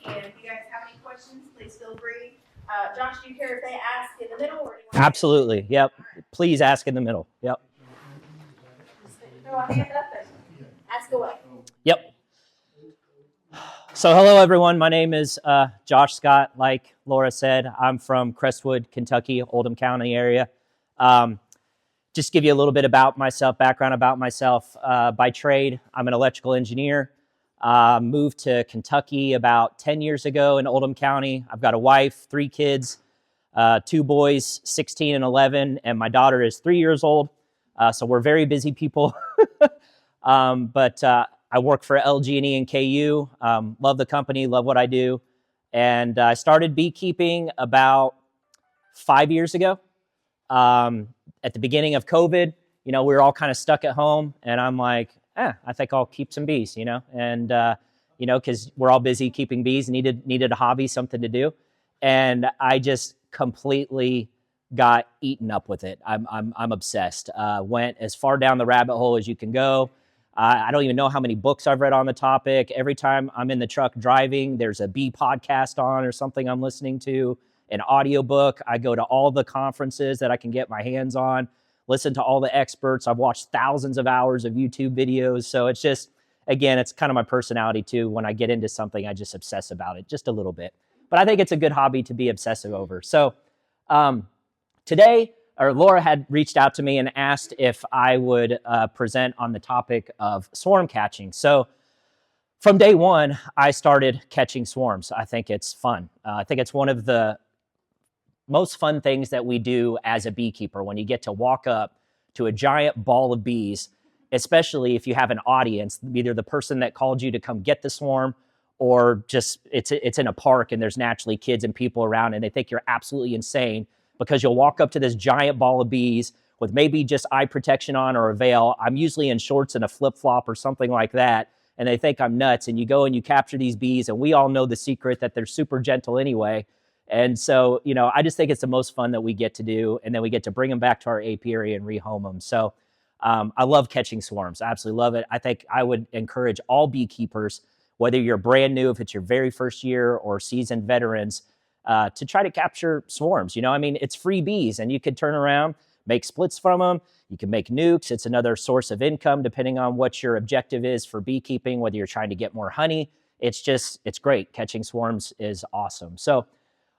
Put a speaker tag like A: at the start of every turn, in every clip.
A: and if you guys have any questions, please feel free. Josh, do you care if they ask in the middle, or do you want
B: Absolutely. Yep. Please ask in the middle. Yep.
A: just throw a hand up and ask away?
B: Yep. So hello, everyone. My name is Josh Scott. Like Laura said, I'm from Crestwood, Kentucky, Oldham County area. Just give you a little bit about myself, background about myself. By trade, I'm an electrical engineer. Moved to Kentucky about 10 years ago in Oldham County. I've got a wife, 3 kids, 2 boys, 16 and 11, and my daughter is 3 years old. So we're very busy people. But I work for LG&E and KU. Love the company, love what I do. And I started beekeeping about 5 years ago. At the beginning of COVID, we were all kind of stuck at home, and I'm like, I think I'll keep some bees, and because we're all busy keeping bees, needed a hobby, something to do, and I just completely got eaten up with it. I'm obsessed. Went as far down the rabbit hole as you can go. I don't even know how many books I've read on the topic. Every time I'm in the truck driving, there's a bee podcast on or something I'm listening to, an audiobook. I go to all the conferences that I can get my hands on, listen to all the experts. I've watched thousands of hours of YouTube videos. So it's just, again, it's kind of my personality too. When I get into something, I just obsess about it just a little bit. But I think it's a good hobby to be obsessive over. So Laura had reached out to me and asked if I would present on the topic of swarm catching. So from day one, I started catching swarms. I think it's fun. I think it's one of the most fun things that we do as a beekeeper, when you get to walk up to a giant ball of bees, especially if you have an audience, either the person that called you to come get the swarm, or just it's in a park and there's naturally kids and people around and they think you're absolutely insane because you'll walk up to this giant ball of bees with maybe just eye protection on or a veil. I'm usually in shorts and a flip-flop or something like that, and they think I'm nuts, and you go and you capture these bees, and we all know the secret that they're super gentle anyway. And so, I just think it's the most fun that we get to do, and then we get to bring them back to our apiary and rehome them. So I love catching swarms. I absolutely love it. I think I would encourage all beekeepers, whether you're brand new, if it's your very first year, or seasoned veterans, to try to capture swarms. It's free bees, and you could turn around, make splits from them. You can make nukes. It's another source of income, depending on what your objective is for beekeeping, whether you're trying to get more honey. It's great. Catching swarms is awesome. So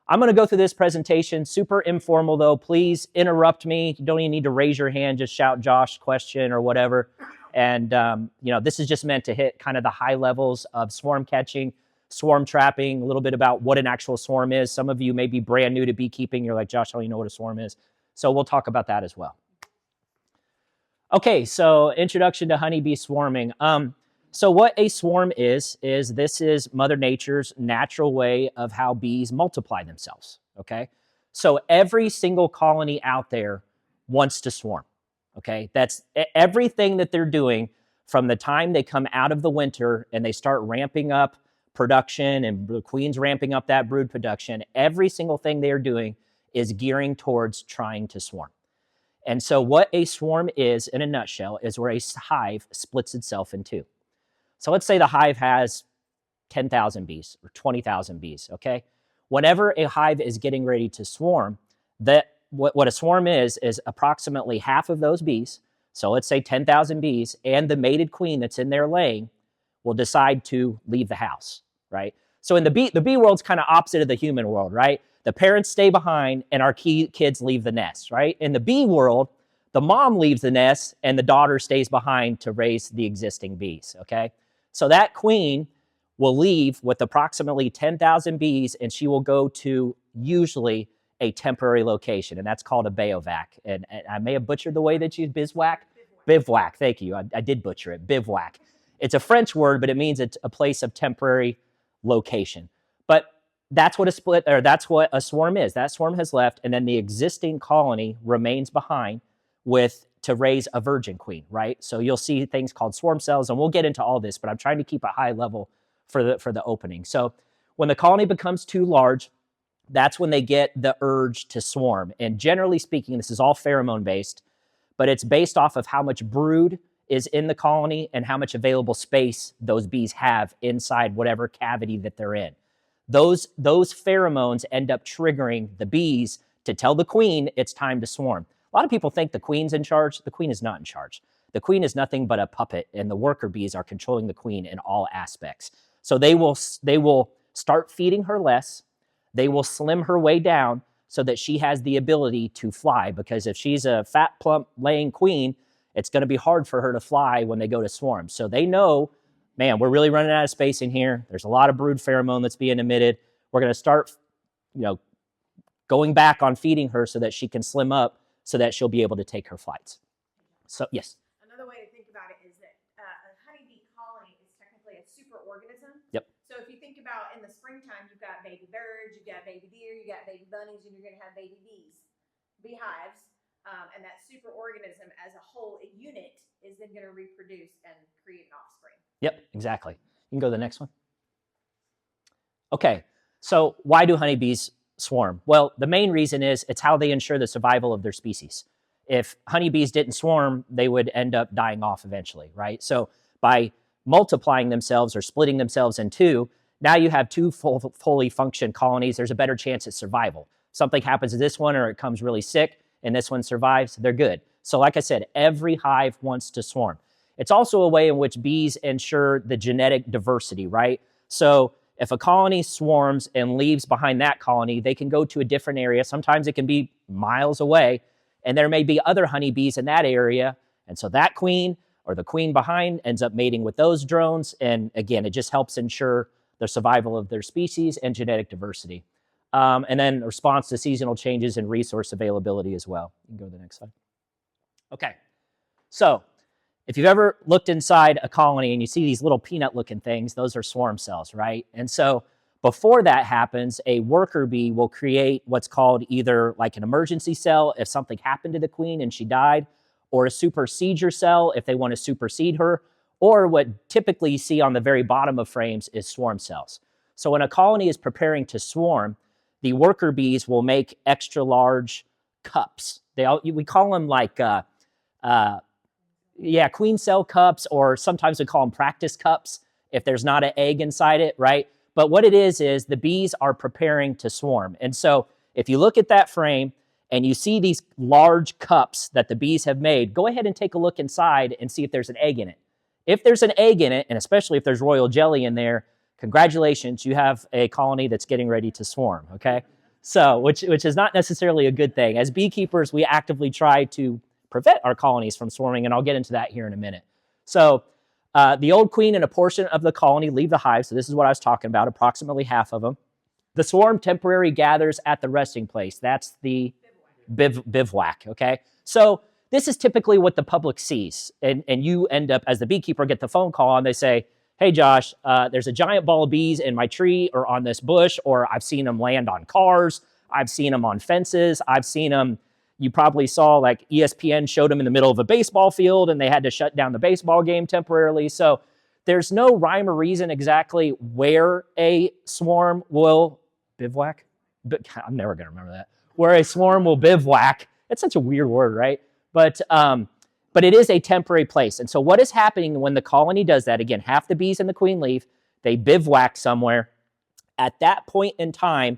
B: I'm going to go through this presentation, super informal though. Please interrupt me. You don't even need to raise your hand. Just shout Josh question or whatever. And, this is just meant to hit kind of the high levels of swarm catching, swarm trapping, a little bit about what an actual swarm is. Some of you may be brand new to beekeeping. You're like, Josh, I don't even know what a swarm is. So we'll talk about that as well. Okay, so introduction to honeybee swarming. So what a swarm is this is Mother Nature's natural way of how bees multiply themselves, okay? So every single colony out there wants to swarm, okay? That's everything that they're doing from the time they come out of the winter and they start ramping up production, and the queen's ramping up that brood production. Every single thing they're doing is gearing towards trying to swarm. And so what a swarm is, in a nutshell, is where a hive splits itself in two. So let's say the hive has 10,000 bees or 20,000 bees, okay? Whenever a hive is getting ready to swarm, what a swarm is approximately half of those bees, so let's say 10,000 bees, and the mated queen that's in there laying will decide to leave the house, right? So in the bee world's kind of opposite of the human world, right? The parents stay behind and our kids leave the nest, right? In the bee world, the mom leaves the nest and the daughter stays behind to raise the existing bees, okay? So that queen will leave with approximately 10,000 bees, and she will go to usually a temporary location, and that's called a bivouac. And I may have butchered the way that you bivouac. Bivouac, thank you. I did butcher it, bivouac. It's a French word, but it means it's a place of temporary location. But that's what that's what a swarm is. That swarm has left, and then the existing colony remains behind to raise a virgin queen, right? So you'll see things called swarm cells, and we'll get into all this, but I'm trying to keep a high level for the opening. So when the colony becomes too large, that's when they get the urge to swarm. And generally speaking, this is all pheromone based, but it's based off of how much brood is in the colony and how much available space those bees have inside whatever cavity that they're in. those pheromones end up triggering the bees to tell the queen it's time to swarm. A lot of people think the queen's in charge. The queen is not in charge. The queen is nothing but a puppet, and the worker bees are controlling the queen in all aspects. So they will start feeding her less. They will slim her way down so that she has the ability to fly, because if she's a fat, plump, laying queen, it's going to be hard for her to fly when they go to swarm. So they know, man, we're really running out of space in here. There's a lot of brood pheromone that's being emitted. We're going to start, going back on feeding her so that she can slim up so that she'll be able to take her flights. So, yes.
A: Another way to think about it is that a honeybee colony is technically a superorganism.
B: Yep.
A: So if you think about in the springtime, you've got baby birds, you've got baby deer, you got baby bunnies, and you're going to have baby bees, beehives. And that superorganism as a whole, a unit, is then going to reproduce and create an offspring.
B: Yep, exactly. You can go to the next one. Okay, so why do honeybees swarm? Well, the main reason is it's how they ensure the survival of their species. If honeybees didn't swarm, they would end up dying off eventually, right? So by multiplying themselves or splitting themselves in two, now you have two fully functioned colonies. There's a better chance at survival. Something happens to this one or it comes really sick and this one survives, they're good. So like I said, every hive wants to swarm. It's also a way in which bees ensure the genetic diversity, right? So if a colony swarms and leaves behind that colony, they can go to a different area. Sometimes it can be miles away, and there may be other honeybees in that area. And so that queen or the queen behind ends up mating with those drones. And again, it just helps ensure the survival of their species and genetic diversity. And then response to seasonal changes and resource availability as well. You can go to the next slide. Okay, so if you've ever looked inside a colony and you see these little peanut-looking things, those are swarm cells, right? And so before that happens, a worker bee will create what's called either like an emergency cell if something happened to the queen and she died, or a supersedure cell if they want to supersede her, or what typically you see on the very bottom of frames is swarm cells. So when a colony is preparing to swarm, the worker bees will make extra large cups. We call them like queen cell cups, or sometimes we call them practice cups if there's not an egg inside it, right? But what it is the bees are preparing to swarm. And so if you look at that frame and you see these large cups that the bees have made, go ahead and take a look inside and see if there's an egg in it. If there's an egg in it, and especially if there's royal jelly in there, congratulations, you have a colony that's getting ready to swarm, okay? So, which is not necessarily a good thing. As beekeepers, we actively try to prevent our colonies from swarming, and I'll get into that here in a minute. So, the old queen and a portion of the colony leave the hive, so this is what I was talking about, approximately half of them. The swarm temporarily gathers at the resting place. That's the bivouac, okay? So, this is typically what the public sees, and you end up, as the beekeeper, get the phone call, and they say, hey, Josh, there's a giant ball of bees in my tree or on this bush, or I've seen them land on cars. I've seen them on fences. I've seen them, you probably saw like ESPN showed them in the middle of a baseball field and they had to shut down the baseball game temporarily. So there's no rhyme or reason exactly where a swarm will bivouac. I'm never going to remember that. Where a swarm will bivouac. It's such a weird word, right? But it is a temporary place. And so what is happening when the colony does that, again, half the bees and the queen leave, they bivouac somewhere. At that point in time,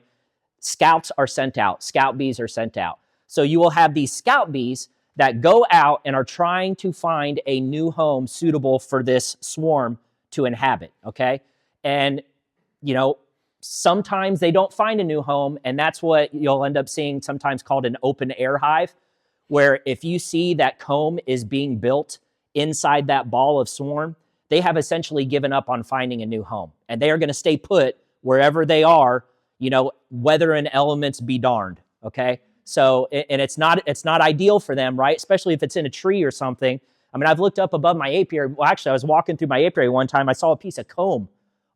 B: scouts are sent out. Scout bees are sent out. So you will have these scout bees that go out and are trying to find a new home suitable for this swarm to inhabit, okay? And, sometimes they don't find a new home, and that's what you'll end up seeing sometimes called an open air hive, where if you see that comb is being built inside that ball of swarm, they have essentially given up on finding a new home. And they are going to stay put wherever they are, weather and elements be darned, okay? So, and it's not ideal for them, right? Especially if it's in a tree or something. I mean, I've looked up above my apiary. Well, actually, I was walking through my apiary one time. I saw a piece of comb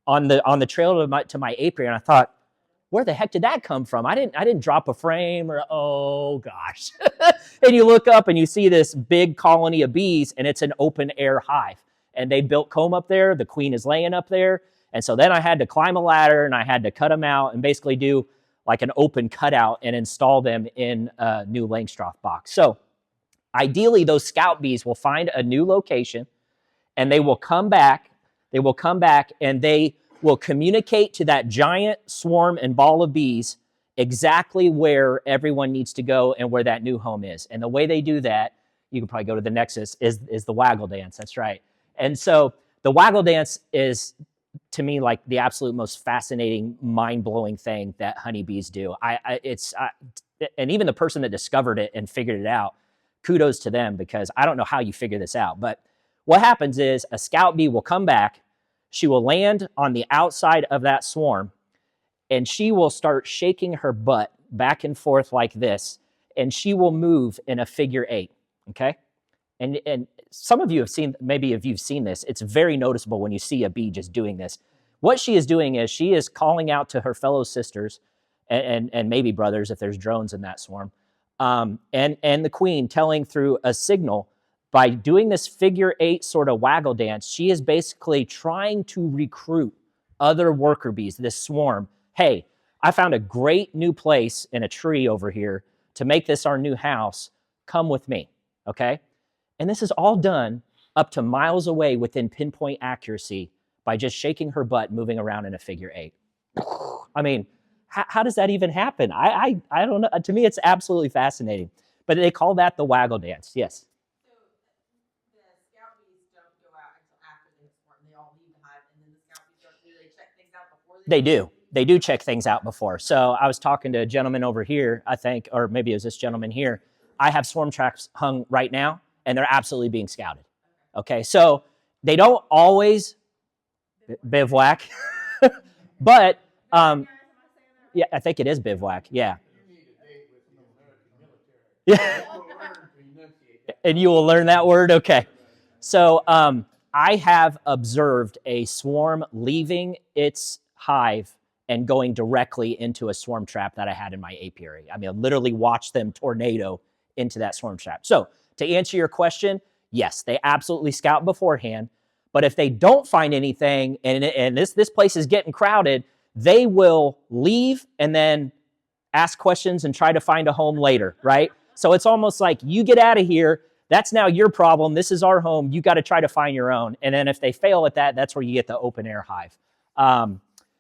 B: on the trail to my apiary, and I thought, where the heck did that come from? I didn't drop a frame, or oh gosh. And you look up and you see this big colony of bees, and it's an open air hive. And they built comb up there. The queen is laying up there. And so then I had to climb a ladder and I had to cut them out and basically do like an open cutout and install them in a new Langstroth box. So ideally, those scout bees will find a new location and they will come back and they will communicate to that giant swarm and ball of bees exactly where everyone needs to go and where that new home is. And the way they do that, you can probably go to the nexus, is the waggle dance. That's right. And so the waggle dance is, to me, like the absolute most fascinating, mind-blowing thing that honeybees do. And even the person that discovered it and figured it out, kudos to them, because I don't know how you figure this out. But what happens is a scout bee will come back, she will land on the outside of that swarm, and she will start shaking her butt back and forth like this, and she will move in a figure 8, okay? And some of you have seen, maybe if you've seen this, it's very noticeable when you see a bee just doing this. What she is doing is she is calling out to her fellow sisters and maybe brothers if there's drones in that swarm, and the queen, telling through a signal. By doing this figure 8 sort of waggle dance, she is basically trying to recruit other worker bees, this swarm. Hey, I found a great new place in a tree over here to make this our new house. Come with me, okay? And this is all done up to miles away within pinpoint accuracy by just shaking her butt, moving around in a figure 8. I mean, how does that even happen? I don't know. To me, it's absolutely fascinating. But they call that the waggle dance. Yes?
C: So the scout bees don't go out until after they swarm. They all leave the hive, and then the scout bees do they check things out before
B: They do. They do check things out before. So I was talking to a gentleman over here, I think, or maybe it was this gentleman here. I have swarm traps hung right now, and they're absolutely being scouted. Okay, so they don't always bivouac, but yeah, I think it is bivouac. Yeah. Yeah. And you will learn that word? Okay. So I have observed a swarm leaving its hive and going directly into a swarm trap that I had in my apiary. I mean, I literally watched them tornado into that swarm trap. So to answer your question, yes, they absolutely scout beforehand. But if they don't find anything and this place is getting crowded, they will leave and then ask questions and try to find a home later, right? So it's almost like you get out of here. That's now your problem. This is our home. You got to try to find your own. And then if they fail at that, that's where you get the open air hive.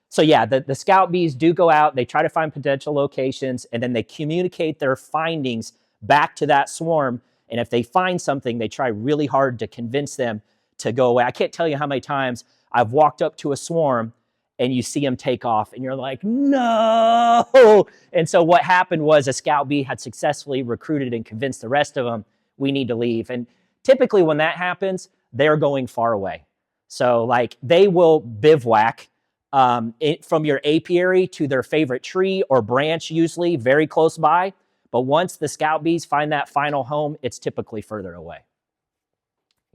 B: So yeah, the scout bees do go out. They try to find potential locations, and then they communicate their findings back to that swarm. And if they find something, they try really hard to convince them to go away. I can't tell you how many times I've walked up to a swarm and you see them take off and you're like, no. And so what happened was a scout bee had successfully recruited and convinced the rest of them, we need to leave. And typically when that happens, they're going far away. So like they will bivouac from your apiary to their favorite tree or branch, usually very close by. But once the scout bees find that final home, it's typically further away.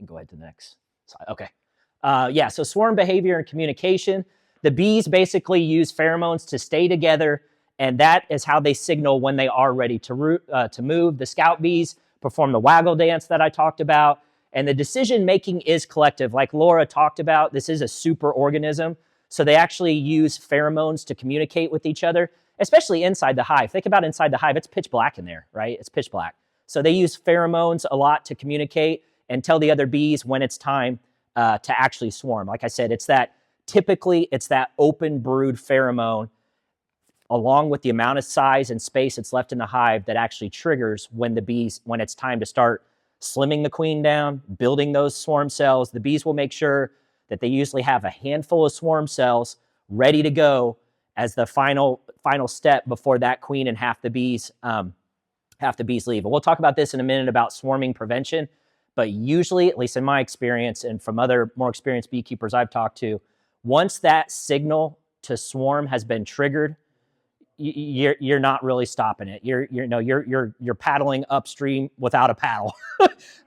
B: Go ahead to the next slide. Okay. Yeah, so swarm behavior and communication. The bees basically use pheromones to stay together, and that is how they signal when they are ready to move. The scout bees perform the waggle dance that I talked about, and the decision-making is collective. Like Laura talked about, this is a super organism, so they actually use pheromones to communicate with each other, especially inside the hive. Think about inside the hive. It's pitch black in there, right? It's pitch black. So they use pheromones a lot to communicate and tell the other bees when it's time to actually swarm. Like I said, typically it's that open brood pheromone along with the amount of size and space that's left in the hive that actually triggers when it's time to start slimming the queen down, building those swarm cells. The bees will make sure that they usually have a handful of swarm cells ready to go as the final step before that queen and half the bees leave. And we'll talk about this in a minute about swarming prevention. But usually, at least in my experience and from other more experienced beekeepers I've talked to, once that signal to swarm has been triggered, you're not really stopping it. You're paddling upstream without a paddle.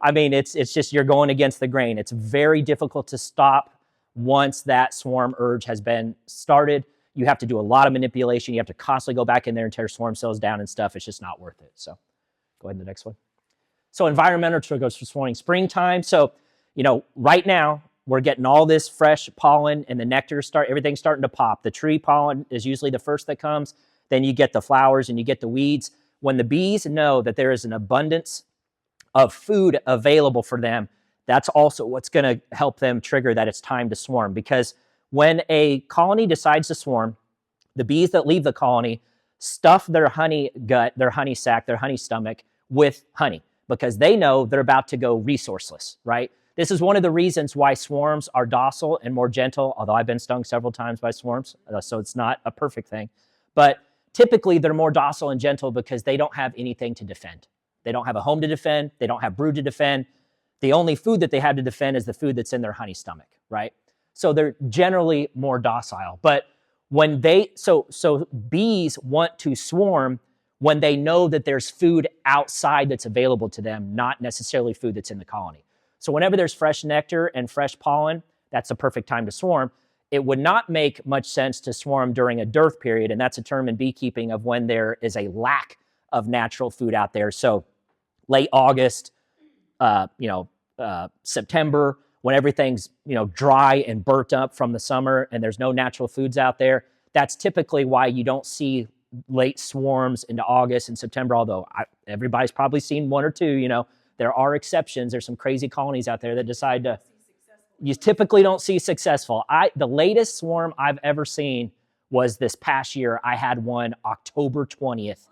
B: I mean, it's just you're going against the grain. It's very difficult to stop once that swarm urge has been started. You have to do a lot of manipulation. You have to constantly go back in there and tear swarm cells down and stuff. It's just not worth it. So go ahead to the next one. So environmental triggers for swarming. Springtime. So, right now we're getting all this fresh pollen and the nectar everything's starting to pop. The tree pollen is usually the first that comes. Then you get the flowers and you get the weeds. When the bees know that there is an abundance of food available for them, that's also what's going to help them trigger that it's time to swarm. Because When a colony decides to swarm, the bees that leave the colony stuff their honey gut, their honey sac, their honey stomach with honey because they know they're about to go resourceless, right? This is one of the reasons why swarms are docile and more gentle, although I've been stung several times by swarms, so it's not a perfect thing. But typically, they're more docile and gentle because they don't have anything to defend. They don't have a home to defend. They don't have brood to defend. The only food that they have to defend is the food that's in their honey stomach, right? So they're generally more docile. But when so bees want to swarm when they know that there's food outside that's available to them, not necessarily food that's in the colony. So whenever there's fresh nectar and fresh pollen, that's the perfect time to swarm. It would not make much sense to swarm during a dearth period, and that's a term in beekeeping of when there is a lack of natural food out there. So late August, September, when everything's dry and burnt up from the summer and there's no natural foods out there, that's typically why you don't see late swarms into August and September, although everybody's probably seen one or two. There are exceptions. There's some crazy colonies out there that decide to, you typically don't see successful. The latest swarm I've ever seen was this past year. I had one October 20th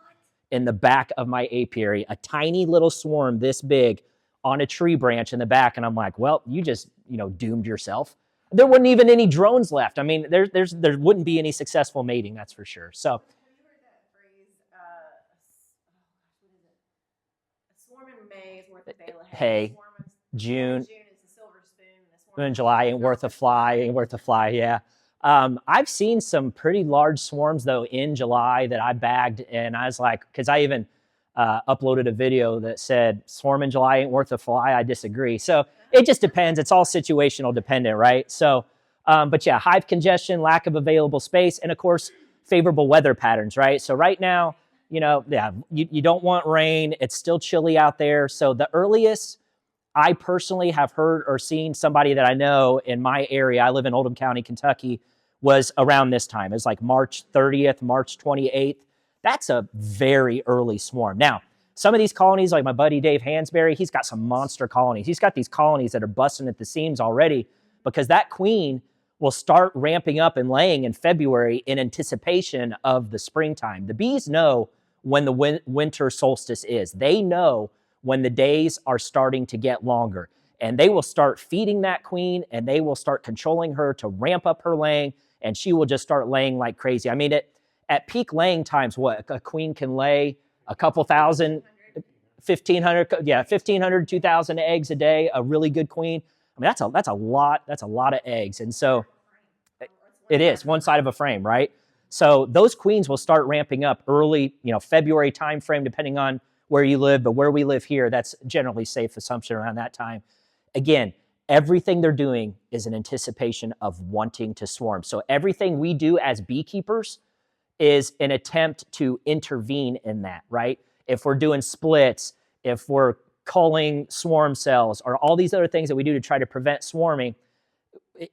B: in the back of my apiary, a tiny little swarm this big on a tree branch in the back. And I'm like, well, you just, doomed yourself. There wasn't even any drones left. I mean, there wouldn't be any successful mating, that's for sure. So,
A: have you heard that phrase, a swarm in May is worth a bale of hay.
B: Hey, June.
A: June is the silver spoon. And the swarm
B: In July ain't worth a fly, yeah. I've seen some pretty large swarms, though, in July that I bagged, and I was like, because I even uploaded a video that said, swarm in July ain't worth a fly. I disagree. So it just depends. It's all situational dependent, right? So, but yeah, hive congestion, lack of available space, and of course, favorable weather patterns, right? So right now, you don't want rain. It's still chilly out there. So the earliest I personally have heard or seen somebody that I know in my area, I live in Oldham County, Kentucky, was around this time. It's like March 30th, March 28th. That's a very early swarm. Now, some of these colonies, like my buddy Dave Hansberry, he's got some monster colonies. He's got these colonies that are busting at the seams already because that queen will start ramping up and laying in February in anticipation of the springtime. The bees know when the winter solstice is. They know when the days are starting to get longer. And they will start feeding that queen, and they will start controlling her to ramp up her laying, and she will just start laying like crazy. I mean, at peak laying times, what a queen can lay a couple thousand, 1,500, 2,000 eggs a day, a really good queen. I mean, that's a lot of eggs. And so it is one side of a frame, right? So those queens will start ramping up early, February timeframe, depending on where you live, but where we live here, that's generally safe assumption around that time. Again, everything they're doing is in anticipation of wanting to swarm. So everything we do as beekeepers is an attempt to intervene in that, right? If we're doing splits, if we're culling swarm cells, or all these other things that we do to try to prevent swarming,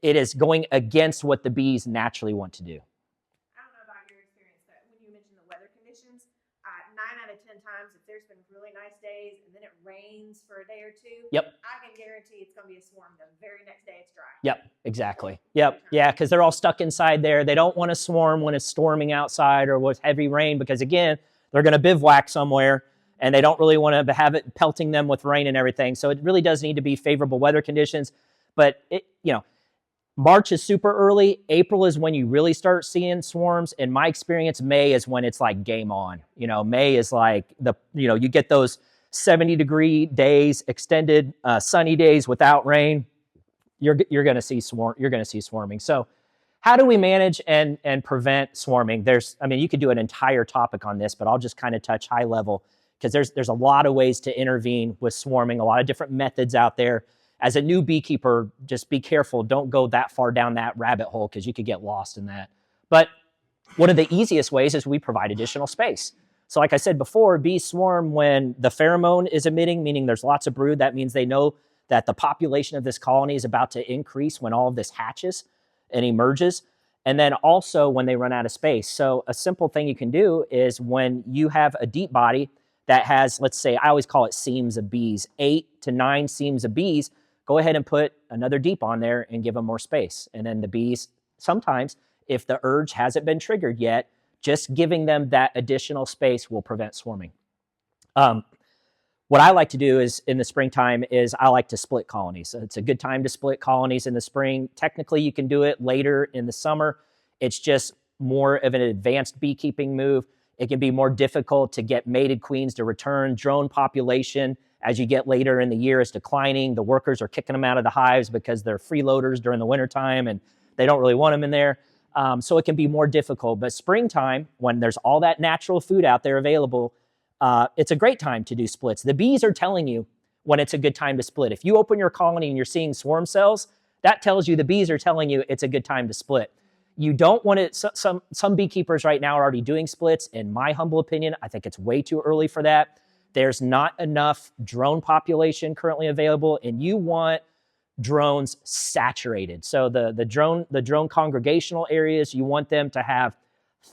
B: it is going against what the bees naturally want to do.
A: I don't know about your experience, but when you mentioned the weather conditions, 9 out of 10 times, if there's been really nice days and then it rains for a day or two,
B: Yep.
A: I can guarantee it's going to be a swarm the very next day it's dry.
B: Yep, exactly. Yep, yeah, because they're all stuck inside there. They don't want to swarm when it's storming outside or with heavy rain because, again, they're going to bivouac somewhere, and they don't really want to have it pelting them with rain and everything. So it really does need to be favorable weather conditions. But, March is super early. April is when you really start seeing swarms. In my experience, May is when it's like game on. May is like you get those 70-degree days, extended sunny days without rain. You're going to see swarming. So how do we manage and prevent swarming? You could do an entire topic on this, but I'll just kind of touch high level because there's a lot of ways to intervene with swarming, a lot of different methods out there. As a new beekeeper, just be careful. Don't go that far down that rabbit hole because you could get lost in that. But one of the easiest ways is we provide additional space. So like I said before, bees swarm when the pheromone is emitting, meaning there's lots of brood. That means they know that the population of this colony is about to increase when all of this hatches and emerges. And then also when they run out of space. So a simple thing you can do is when you have a deep body that has, let's say, I always call it seams of bees, 8 to 9 seams of bees, go ahead and put another deep on there and give them more space. And then the bees sometimes, if the urge hasn't been triggered yet, just giving them that additional space will prevent swarming. What I like to do is in the springtime is I like to split colonies. So it's a good time to split colonies in the spring. Technically, you can do it later in the summer. It's just more of an advanced beekeeping move. It can be more difficult to get mated queens to return. Drone population, as you get later in the year, is declining. The workers are kicking them out of the hives because they're freeloaders during the wintertime and they don't really want them in there. So it can be more difficult. But springtime, when there's all that natural food out there available, it's a great time to do splits. The bees are telling you when it's a good time to split. If you open your colony and you're seeing swarm cells, that tells you the bees are telling you it's a good time to split. You don't want it. Some beekeepers right now are already doing splits. In my humble opinion, I think it's way too early for that. There's not enough drone population currently available, and you want drones saturated. So the drone congregational areas, you want them to have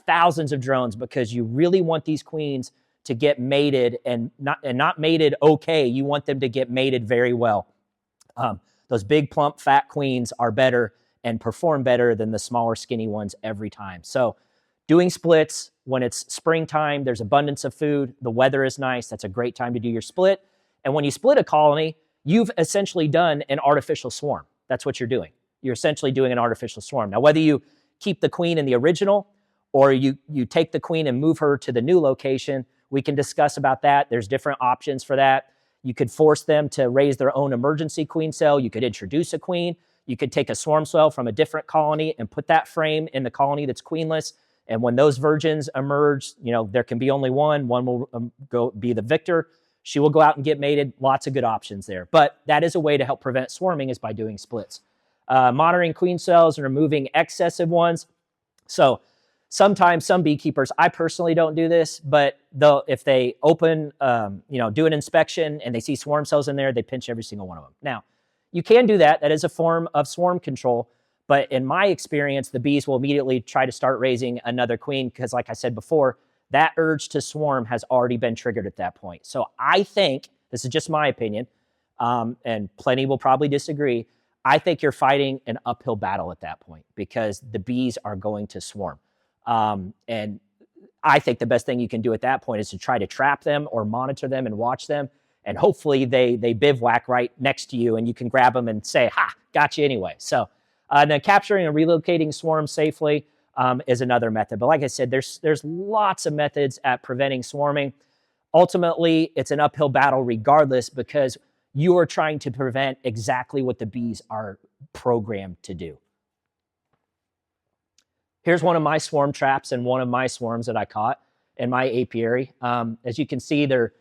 B: thousands of drones because you really want these queens to get mated and not mated okay. You want them to get mated very well. Those big, plump, fat queens are better and perform better than the smaller, skinny ones every time. So doing splits when it's springtime, there's abundance of food, the weather is nice, that's a great time to do your split. And when you split a colony, you've essentially done an artificial swarm. That's what you're doing. You're essentially doing an artificial swarm. Now, whether you keep the queen in the original or you take the queen and move her to the new location, we can discuss about that. There's different options for that. You could force them to raise their own emergency queen cell. You could introduce a queen. You could take a swarm cell from a different colony and put that frame in the colony that's queenless. And when those virgins emerge, there can be only one. One will go be the victor. She will go out and get mated. Lots of good options there. But that is a way to help prevent swarming is by doing splits. Monitoring queen cells and removing excessive ones. So sometimes some beekeepers, I personally don't do this, but if they open, do an inspection and they see swarm cells in there, they pinch every single one of them. Now, you can do that. That is a form of swarm control. But in my experience, the bees will immediately try to start raising another queen because, like I said before, that urge to swarm has already been triggered at that point. So I think, this is just my opinion, and plenty will probably disagree, I think you're fighting an uphill battle at that point because the bees are going to swarm. And I think the best thing you can do at that point is to try to trap them or monitor them and watch them. And hopefully they bivouac right next to you and you can grab them and say, ha, got you anyway. So then capturing and relocating swarms safely is another method. But like I said, there's lots of methods at preventing swarming. Ultimately, it's an uphill battle regardless because you are trying to prevent exactly what the bees are programmed to do. Here's one of my swarm traps and one of my swarms that I caught in my apiary. As you can see, they're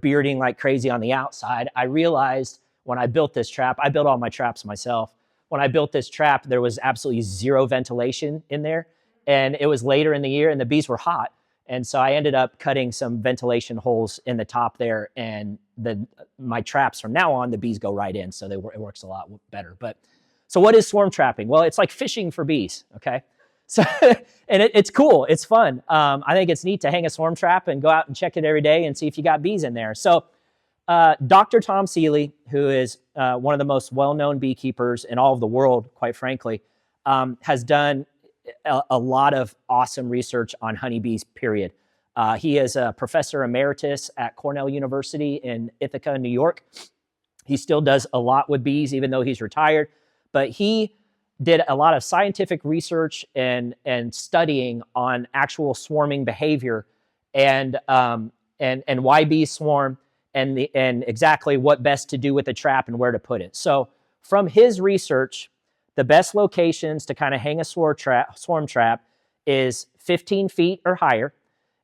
B: bearding like crazy on the outside. I realized when I built this trap, I built all my traps myself. When I built this trap, there was absolutely zero ventilation in there. And it was later in the year and the bees were hot. And so I ended up cutting some ventilation holes in the top there. And my traps from now on, the bees go right in. So it works a lot better. So what is swarm trapping? Well, it's like fishing for bees, okay? So, and it's cool. It's fun. I think it's neat to hang a swarm trap and go out and check it every day and see if you got bees in there. So Dr. Tom Seeley, who is one of the most well-known beekeepers in all of the world, quite frankly, has done a lot of awesome research on honeybees, period. He is a professor emeritus at Cornell University in Ithaca, New York. He still does a lot with bees, even though he's retired. But he did a lot of scientific research and studying on actual swarming behavior and why bees swarm and exactly what best to do with the trap and where to put it. So from his research, the best locations to kind of hang a swarm trap is 15 feet or higher.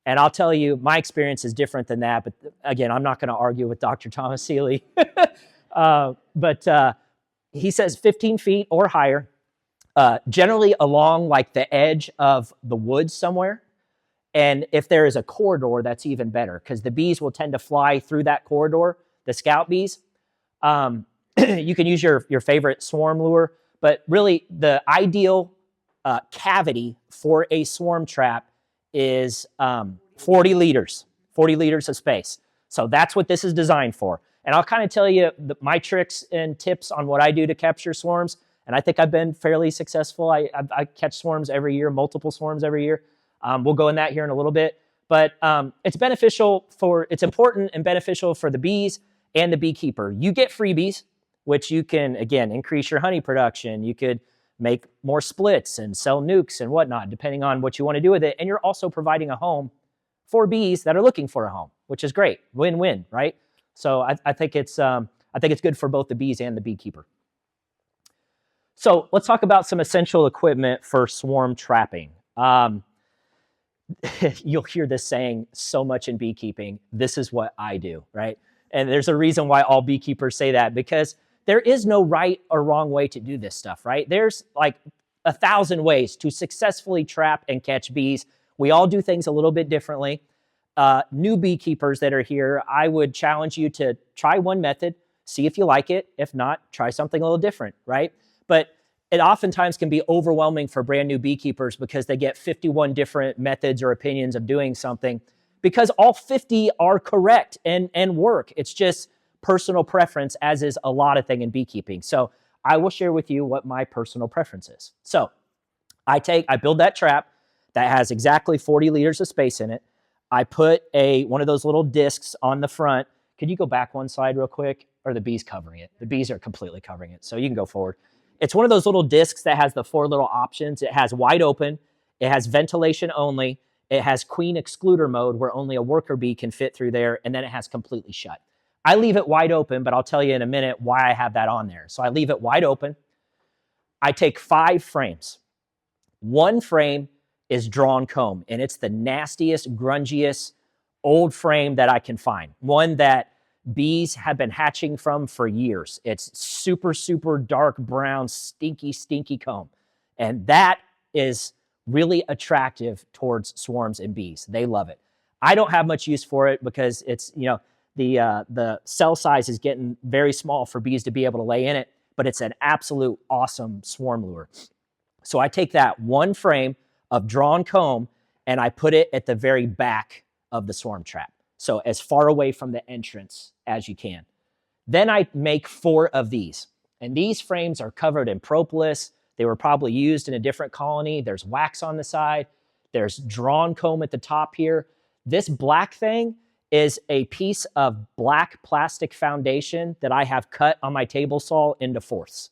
B: And I'll tell you, my experience is different than that. But again, I'm not going to argue with Dr. Thomas Seeley. But he says 15 feet or higher. Generally along like the edge of the woods somewhere. And if there is a corridor, that's even better because the bees will tend to fly through that corridor, the scout bees. You can use your favorite swarm lure, but really the ideal cavity for a swarm trap is 40 liters of space. So that's what this is designed for. And I'll kind of tell you my tricks and tips on what I do to capture swarms. and I think I've been fairly successful. I catch swarms every year, multiple swarms every year. We'll go in that here in a little bit. But it's important and beneficial for the bees and the beekeeper. You get freebies, which you can, again, increase your honey production. You could make more splits and sell nukes and whatnot, depending on what you want to do with it. And you're also providing a home for bees that are looking for a home, which is great. Win-win, right? So I think it's good for both the bees and the beekeeper. So let's talk about some essential equipment for swarm trapping. You'll hear this saying so much in beekeeping. This is what I do, right? And there's a reason why all beekeepers say that, because there is no right or wrong way to do this stuff, right? There's like 1,000 ways to successfully trap and catch bees. We all do things a little bit differently. New beekeepers that are here, I would challenge you to try one method, see if you like it. If not, try something a little different, right? But it oftentimes can be overwhelming for brand new beekeepers because they get 51 different methods or opinions of doing something, because all 50 are correct and work. It's just personal preference, as is a lot of things in beekeeping. So I will share with you what my personal preference is. So I build that trap that has exactly 40 liters of space in it. I put one of those little discs on the front. Could you go back one slide real quick? Or the bees covering it? The bees are completely covering it, so you can go forward. It's one of those little discs that has the 4 little options. It has wide open, it has ventilation only, it has queen excluder mode where only a worker bee can fit through there, and then it has completely shut. I leave it wide open, but I'll tell you in a minute why I have that on there. So I leave it wide open. I take 5 frames. One frame is drawn comb, and it's the nastiest, grungiest, old frame that I can find. One that bees have been hatching from for years. It's super, super dark brown, stinky, stinky comb. And that is really attractive towards swarms and bees. They love it. I don't have much use for it because it's, the cell size is getting very small for bees to be able to lay in it, but it's an absolute awesome swarm lure. So I take that one frame of drawn comb and I put it at the very back of the swarm trap. So as far away from the entrance as you can. Then I make 4 of these. And these frames are covered in propolis. They were probably used in a different colony. There's wax on the side. There's drawn comb at the top here. This black thing is a piece of black plastic foundation that I have cut on my table saw into 4ths.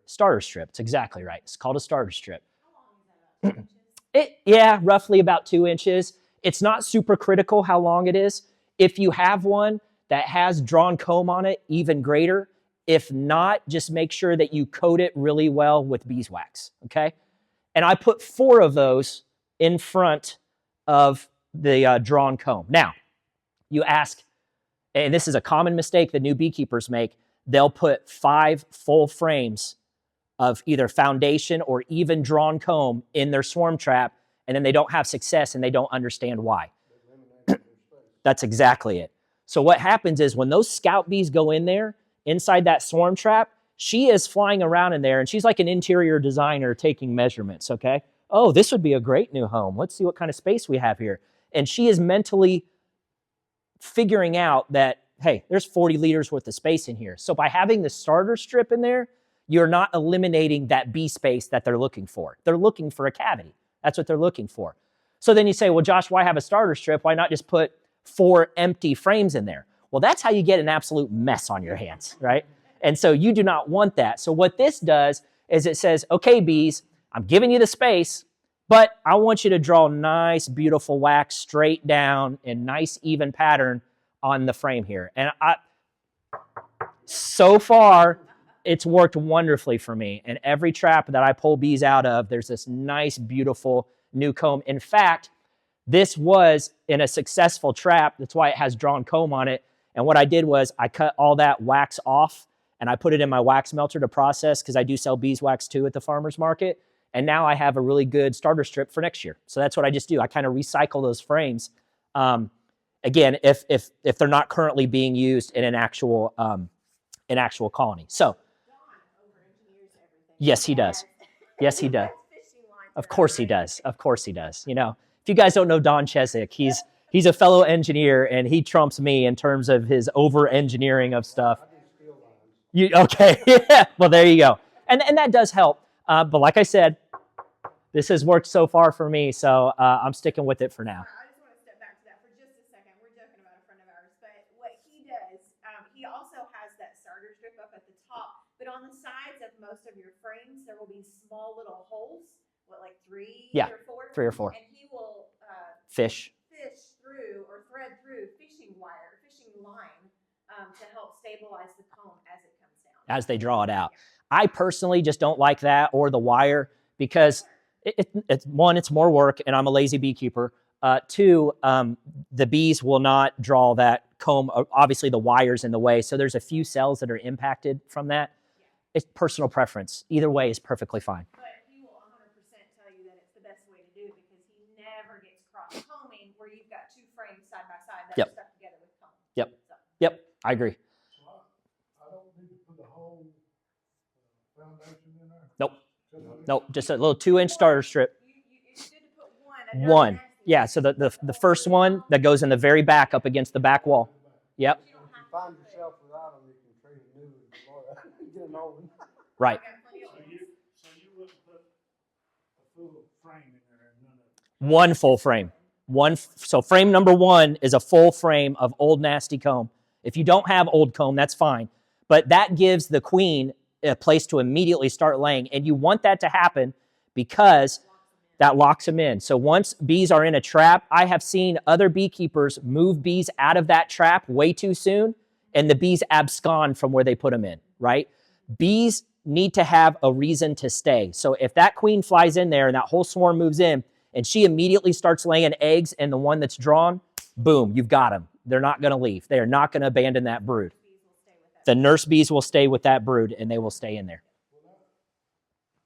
B: Starter strip. It's exactly right. It's called a starter strip.
A: How long is that?
B: Yeah, roughly about 2 inches. It's not super critical how long it is. If you have one that has drawn comb on it, even greater. If not, just make sure that you coat it really well with beeswax, okay? And I put 4 of those in front of the drawn comb. Now, you ask, and this is a common mistake that new beekeepers make, they'll put 5 full frames of either foundation or even drawn comb in their swarm trap, and then they don't have success and they don't understand why. That's exactly it. So what happens is when those scout bees go in there, inside that swarm trap, she is flying around in there and she's like an interior designer taking measurements, okay? Oh, this would be a great new home. Let's see what kind of space we have here. And she is mentally figuring out that, hey, there's 40 liters worth of space in here. So by having the starter strip in there, you're not eliminating that bee space that they're looking for. They're looking for a cavity. That's what they're looking for. So then you say, well, Josh, why have a starter strip? Why not just put 4 empty frames in there? Well, that's how you get an absolute mess on your hands, right? And so you do not want that. So what this does is it says, okay, bees, I'm giving you the space, but I want you to draw nice, beautiful wax straight down in nice, even pattern on the frame here. And so far, it's worked wonderfully for me. And every trap that I pull bees out of, there's this nice, beautiful new comb. In fact, this was in a successful trap. That's why it has drawn comb on it. And what I did was I cut all that wax off and I put it in my wax melter to process, because I do sell beeswax too at the farmer's market. And now I have a really good starter strip for next year. So that's what I just do. I kind of recycle those frames. Again, if they're not currently being used in an actual colony. So yes, he does. Yes, he does. Of course he does. Of course he does. You know, if you guys don't know Don Cheswick, he's a fellow engineer and he trumps me in terms of his over-engineering of stuff. Okay, yeah. Well, there you go. and that does help. But like I said, this has worked so far for me, so I'm sticking with it for now.
A: I just want to step back to that for just a second. We're joking about a friend of ours, but what he does, he also has that starter strip up at the top, but on the sides of most of your frames, there will be small little holes. What, like three or four?
B: 3 or 4.
A: And he will
B: Fish
A: through or thread through fishing line to help stabilize the comb as it comes down.
B: as they draw it out. I personally just don't like that or the wire because it's one, it's more work, and I'm a lazy beekeeper. Two, the bees will not draw that comb. Obviously, the wire's in the way, so there's a few cells that are impacted from that. It's personal preference. Either way is perfectly fine.
A: But he will 100% tell you that it's the best way to do it because he never gets cross combing where you've got two frames side by side that are stuck together with comb.
B: Yep.
A: So.
B: Yep, I agree.
D: So I don't need to put the whole foundation in there?
B: Nope, just a little 2-inch starter strip.
A: It's good to put
B: One. Yeah, so the first one that goes in the very back up against the back wall. Yep.
D: If you find yourself without them, you can trade a new one, get an old one.
B: Right.
D: So you wouldn't put a full frame in there and none of it?
B: One full frame. So frame number 1 is a full frame of old nasty comb. If you don't have old comb, that's fine. But that gives the queen a place to immediately start laying. And you want that to happen because that locks them in. So once bees are in a trap, I have seen other beekeepers move bees out of that trap way too soon, and the bees abscond from where they put them in, right? Bees need to have a reason to stay. So if that queen flies in there and that whole swarm moves in, and she immediately starts laying eggs, and the one that's drawn, boom, you've got them. They're not going to leave. They are not going to abandon that brood. The nurse bees will stay with that brood, and they will stay in there.
D: Well,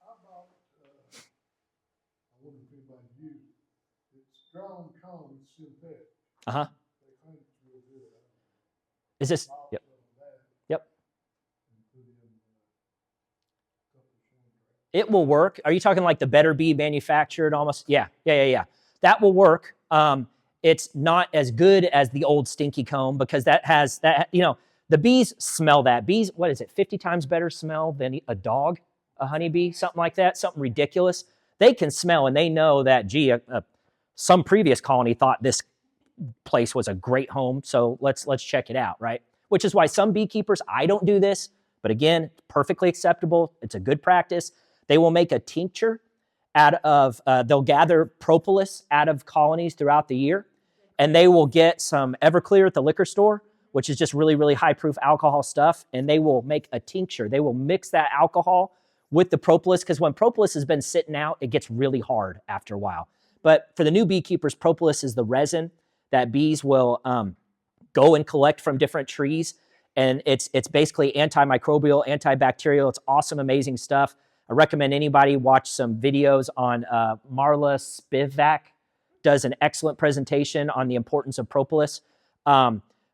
D: I bought, I wouldn't think about you. It's drawn comb, it's synthetic.
B: Uh-huh.
D: They claim it's real good.
B: Is this? Yep. Yep. It will work. Are you talking like the Better Bee manufactured almost? Yeah. That will work. It's not as good as the old stinky comb because that has that, the bees smell that. Bees, what is it, 50 times better smell than a dog, a honeybee, something like that, something ridiculous. They can smell and they know that, gee, some previous colony thought this place was a great home, so let's check it out, right? Which is why some beekeepers, I don't do this, but again, perfectly acceptable. It's a good practice. They will make a tincture out of, they'll gather propolis out of colonies throughout the year, and they will get some Everclear at the liquor store, which is just really, really high proof alcohol stuff, and they will make a tincture. They will mix that alcohol with the propolis, because when propolis has been sitting out, it gets really hard after a while. But for the new beekeepers, propolis is the resin that bees will go and collect from different trees, and it's basically antimicrobial, antibacterial. It's awesome, amazing stuff. I recommend anybody watch some videos on Marla Spivak, does an excellent presentation on the importance of propolis.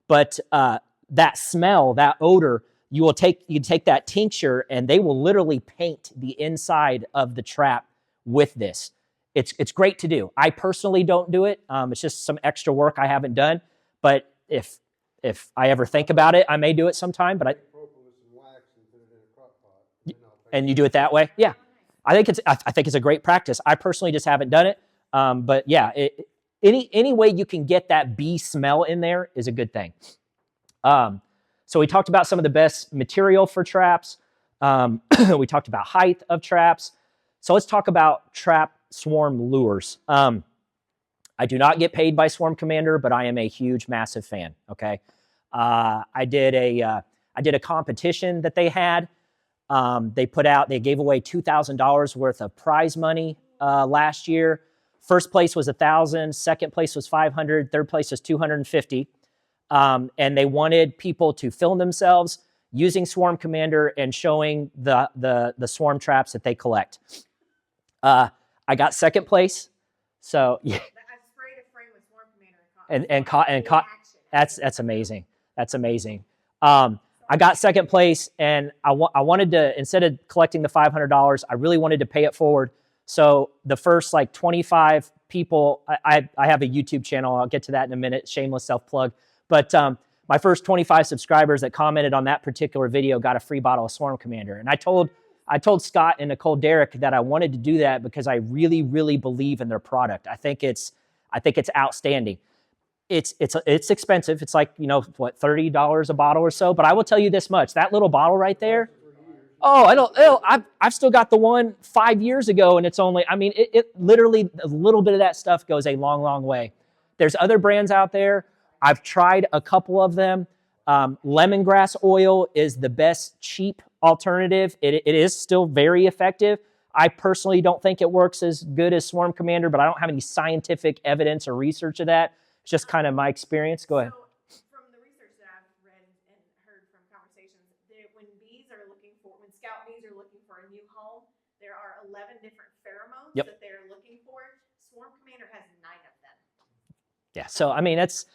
B: But that smell, that odor, you can take that tincture and they will literally paint the inside of the trap with this. It's great to do. I personally don't do it. It's just some extra work I haven't done. But if I ever think about it, I may do it sometime. But and you do it that way, yeah. I think it's a great practice. I personally just haven't done it. But yeah, any way you can get that bee smell in there is a good thing. So we talked about some of the best material for traps. We talked about height of traps. So let's talk about trap swarm lures. I do not get paid by Swarm Commander, but I am a huge, massive fan. Okay, I did a competition that they had. They gave away $2,000 worth of prize money last year. First place was $1,000, second place was $500, third place was $250. And they wanted people to film themselves using Swarm Commander and showing the swarm traps that they collect. I got second place, so yeah.
A: I sprayed a frame with Swarm Commander
B: and caught. That's amazing. That's amazing. I got second place, and I wanted to, instead of collecting the $500, I really wanted to pay it forward. So the first 25 people, I have a YouTube channel. I'll get to that in a minute. Shameless self-plug. But my first 25 subscribers that commented on that particular video got a free bottle of Swarm Commander. And I told I told Scott and Nicole Derrick that I wanted to do that because I really, really believe in their product. I think it's outstanding. It's expensive. It's like, you know, what, $30 a bottle or so. But I will tell you this much: that little bottle right there. Oh, I've still got the one 5 years ago, and it's only. I mean, it literally, a little bit of that stuff goes a long, long way. There's other brands out there. I've tried a couple of them. Lemongrass oil is the best cheap alternative. It is still very effective. I personally don't think it works as good as Swarm Commander, but I don't have any scientific evidence or research of that. It's just kind of my experience. Go ahead.
A: So, from the research that I've read and heard from conversations, when scout bees are looking for a new home, there are 11 different pheromones that they're looking for. Swarm Commander has 9 of them.
B: Yeah, so I mean, that's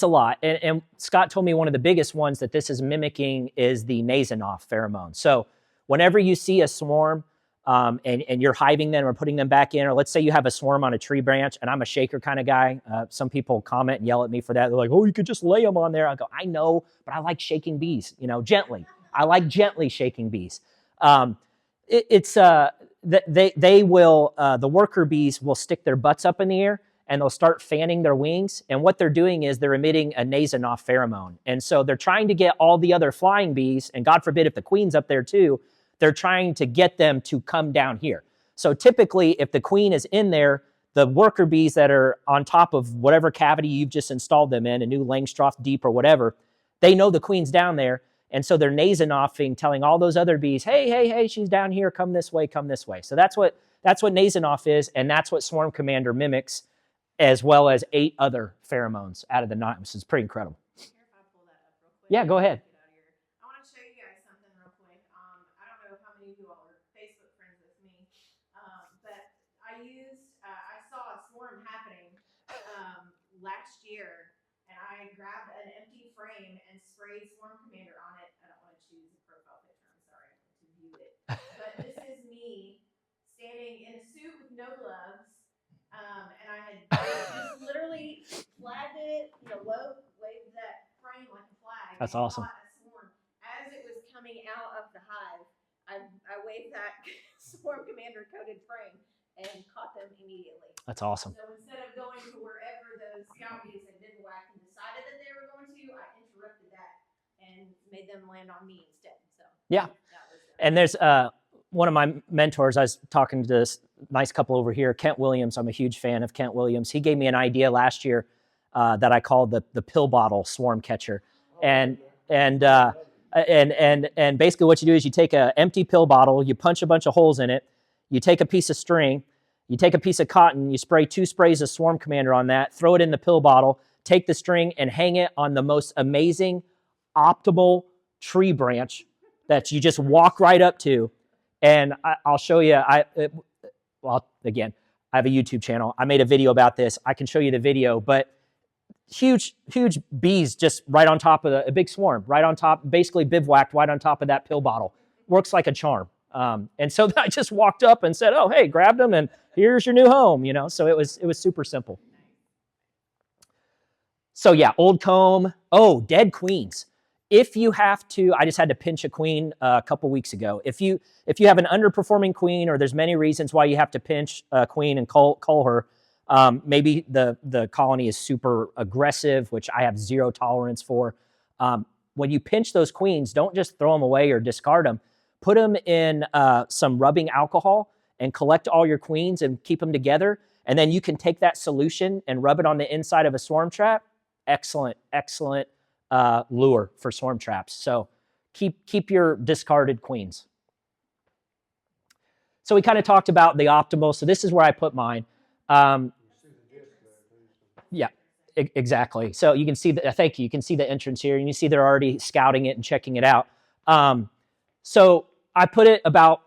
B: a lot. And Scott told me one of the biggest ones that this is mimicking is the Nasanoff pheromone. So whenever you see a swarm, and you're hiving them or putting them back in, or let's say you have a swarm on a tree branch, and I'm a shaker kind of guy. Some people comment and yell at me for that. They're like, oh, you could just lay them on there. I go, I know, but I like shaking bees, you know, gently. I like gently shaking bees. The worker bees will stick their butts up in the air and they'll start fanning their wings. And what they're doing is they're emitting a Nasanoff pheromone. And so they're trying to get all the other flying bees, and God forbid if the queen's up there too, they're trying to get them to come down here. So typically, if the queen is in there, the worker bees that are on top of whatever cavity you've just installed them in, a new Langstroth deep or whatever, they know the queen's down there. And so they're Nasanoffing, telling all those other bees, hey, hey, hey, she's down here, come this way, come this way. So that's what Nasanoff is, and that's what Swarm Commander mimics, as well as 8 other pheromones out of the 9. This is pretty incredible.
A: Here, if I pull that up real quick.
B: Yeah, go ahead.
A: I want to show you guys something real quick. I don't know how many of you all are Facebook friends with me, but I saw a swarm happening last year, and I grabbed an empty frame and sprayed Swarm Commander on it. I don't want to choose a profile picture. I'm sorry, I want to view it. But this is me standing in a suit with no gloves, and I had just literally flagged it, you know, waved that frame like a flag.
B: That's awesome.
A: As it was coming out of the hive, I waved that Swarm Commander coated frame and caught them immediately.
B: That's awesome.
A: So instead of going to wherever those scout bees had bivouacked and decided that they were going to, I interrupted that and made them land on me instead. So
B: yeah, and there's one of my mentors. I was talking to this nice couple over here, Kent Williams. I'm a huge fan of Kent Williams. He gave me an idea last year that I called the pill bottle swarm catcher, and basically what you do is you take an empty pill bottle, you punch a bunch of holes in it, you take a piece of string, you take a piece of cotton, you spray 2 sprays of Swarm Commander on that, throw it in the pill bottle, take the string and hang it on the most amazing, optimal tree branch that you just walk right up to. And I'll show you, again, I have a YouTube channel. I made a video about this. I can show you the video, but huge bees just right on top of a big swarm, right on top, basically bivouacked right on top of that pill bottle. Works like a charm. And so I just walked up and said, oh, hey, grabbed them and here's your new home, you know? So it was super simple. So yeah, old comb. Oh, dead queens. If you have to, I just had to pinch a queen a couple weeks ago. If you have an underperforming queen, or there's many reasons why you have to pinch a queen and cull her, maybe the colony is super aggressive, which I have zero tolerance for. When you pinch those queens, don't just throw them away or discard them. Put them in some rubbing alcohol and collect all your queens and keep them together. And then you can take that solution and rub it on the inside of a swarm trap. Excellent lure for swarm traps. So keep your discarded queens. So we kind of talked about the optimal. So this is where I put mine. Yeah, exactly. So you can see thank you. You can see the entrance here, and you see they're already scouting it and checking it out. So I put it about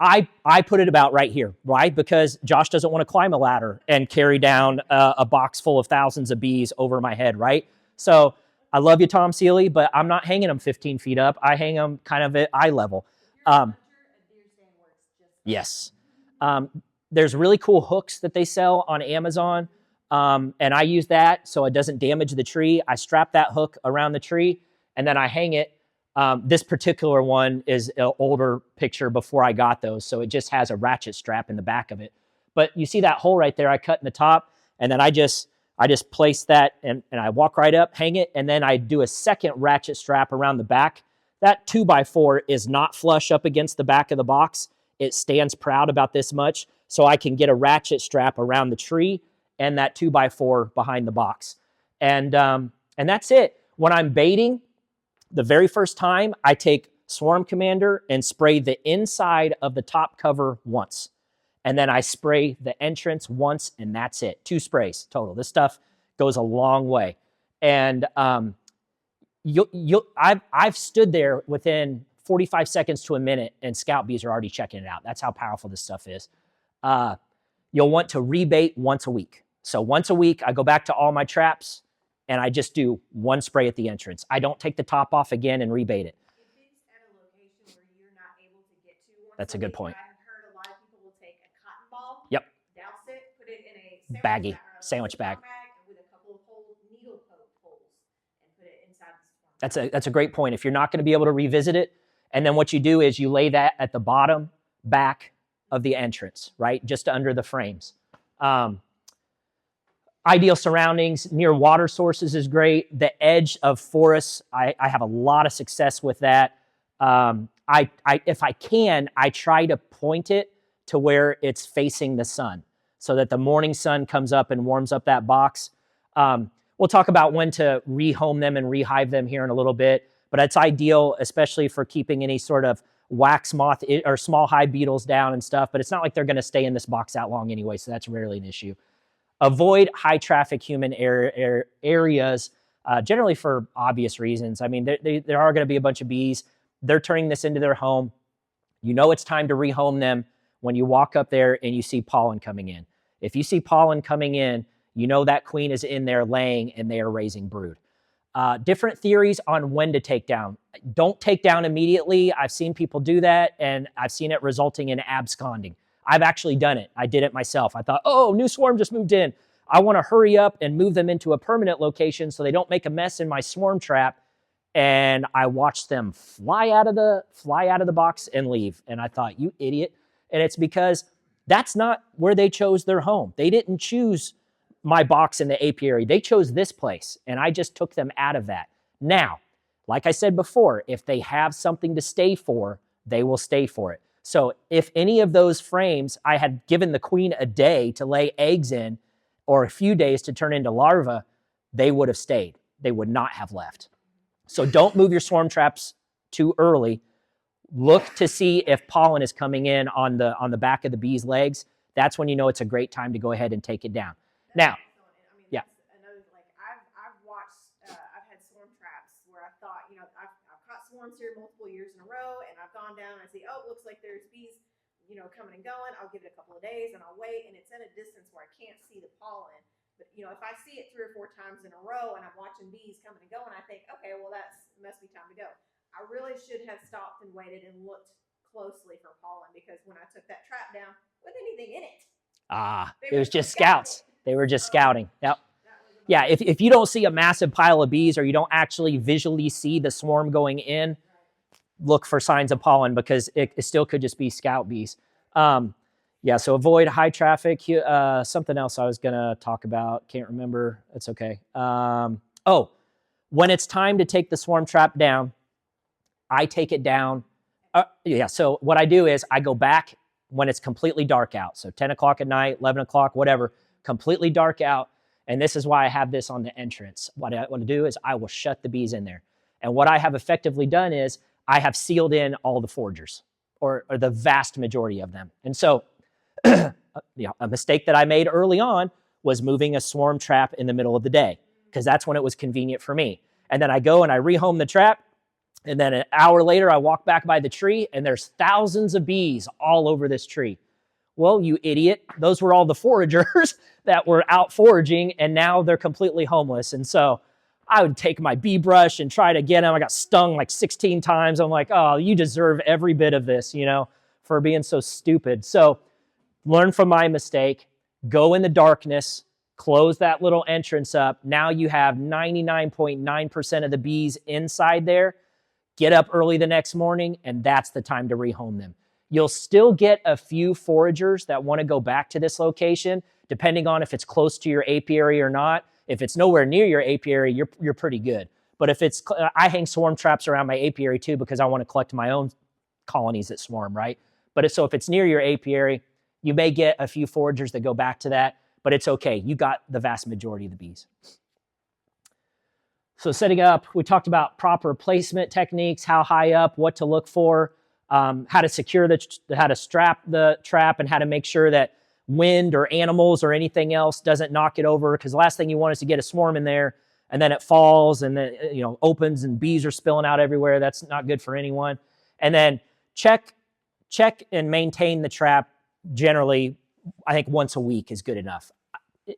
B: right here, right? Because Josh doesn't want to climb a ladder and carry down a box full of thousands of bees over my head, right? So I love you, Tom Seeley, but I'm not hanging them 15 feet up. I hang them kind of at eye level. Yes. There's really cool hooks that they sell on Amazon, and I use that so it doesn't damage the tree. I strap that hook around the tree, and then I hang it This particular one is an older picture before I got those, so it just has a ratchet strap in the back of it. But you see that hole right there I cut in the top, and then I just place that and I walk right up, hang it, and then I do a second ratchet strap around the back. That 2x4 is not flush up against the back of the box. It stands proud about this much, so I can get a ratchet strap around the tree and that 2x4 behind the box. And that's it. When I'm baiting, the very first time, I take Swarm Commander and spray the inside of the top cover once. And then I spray the entrance once, and that's it. 2 sprays total. This stuff goes a long way. And I've stood there within 45 seconds to a minute, and scout bees are already checking it out. That's how powerful this stuff is. You'll want to rebait once a week. So once a week, I go back to all my traps, and I just do 1 spray at the entrance. I don't take the top off again and rebait it.
A: If it's at a location where you're not able to get to once
B: That's a
A: a
B: good
A: week,
B: point.
A: I've heard a lot of people will take a cotton ball,
B: Yep.
A: douse it, put it in a
B: Baggie, sandwich bag.
A: with a couple of holes, needle poke holes, and put it inside the swarm.
B: That's a great point. If you're not going to be able to revisit it, and then what you do is you lay that at the bottom back of the entrance, right? Just under the frames. Ideal surroundings near water sources is great. The edge of forests, I have a lot of success with that. If I can, I try to point it to where it's facing the sun so that the morning sun comes up and warms up that box. We'll talk about when to rehome them and rehive them here in a little bit, but it's ideal, especially for keeping any sort of wax moth or small hive beetles down and stuff, but it's not like they're going to stay in this box that long anyway, so that's rarely an issue. Avoid high traffic human areas, generally for obvious reasons. I mean, there are going to be a bunch of bees. They're turning this into their home. You know it's time to rehome them when you walk up there and you see pollen coming in. If you see pollen coming in, you know that queen is in there laying and they are raising brood. Different theories on when to take down. Don't take down immediately. I've seen people do that, and I've seen it resulting in absconding. I've actually done it. I did it myself. I thought, oh, new swarm just moved in. I want to hurry up and move them into a permanent location so they don't make a mess in my swarm trap. And I watched them fly out of the box and leave. And I thought, you idiot. And it's because that's not where they chose their home. They didn't choose my box in the apiary. They chose this place, and I just took them out of that. Now, like I said before, if they have something to stay for, they will stay for it. So if any of those frames I had given the queen a day to lay eggs in or a few days to turn into larvae, they would have stayed. They would not have left. So don't move your swarm traps too early. Look to see if pollen is coming in on the back of the bee's legs. That's when you know it's a great time to go ahead and take it down. Now, yeah.
A: That's another, like, I've watched, I've had swarm traps where I thought, you know, I've caught swarms here multiple years in a row, and I've gone down and I see, oh, it looks like there's bees, you know, coming and going. I'll give it a couple of days and I'll wait, and it's at a distance where I can't see the pollen. But, you know, if I see it 3 or 4 times in a row and I'm watching bees coming and going, I think, okay, well, it must be time to go. I really should have stopped and waited and looked closely for pollen, because when I took that trap down, with anything in it.
B: It was just scouts. They were just scouting. Yep. Yeah, if you don't see a massive pile of bees, or you don't actually visually see the swarm going in, look for signs of pollen, because it still could just be scout bees. Yeah, so avoid high traffic. Something else I was going to talk about. Can't remember. That's okay. When it's time to take the swarm trap down, I take it down. So what I do is I go back when it's completely dark out. So 10 o'clock at night, 11 o'clock, whatever, completely dark out. And this is why I have this on the entrance. What I want to do is I will shut the bees in there. And what I have effectively done is I have sealed in all the foragers, or the vast majority of them. And so a mistake that I made early on was moving a swarm trap in the middle of the day, because that's when it was convenient for me. And then I go and I rehome the trap. And then an hour later, I walk back by the tree, and there's thousands of bees all over this tree. Well, you idiot. Those were all the foragers that were out foraging, and now they're completely homeless. And so I would take my bee brush and try to get them. I got stung like 16 times. I'm like, oh, you deserve every bit of this, you know, for being so stupid. So learn from my mistake. Go in the darkness. Close that little entrance up. Now you have 99.9% of the bees inside there. get up early the next morning, and that's the time to rehome them. You'll still get a few foragers that want to go back to this location, depending on if it's close to your apiary or not. If it's nowhere near your apiary, you're pretty good. But if it's, I hang swarm traps around my apiary too because I want to collect my own colonies that swarm, right? But if it's near your apiary, you may get a few foragers that go back to that, but it's okay. You got the vast majority of the bees. So setting up, we talked about proper placement techniques, how high up, what to look for, how to secure how to strap the trap, and how to make sure that wind or animals or anything else doesn't knock it over. Because the last thing you want is to get a swarm in there and then it falls and then opens and bees are spilling out everywhere. That's not good for anyone. And then check and maintain the trap. Generally, I think once a week is good enough.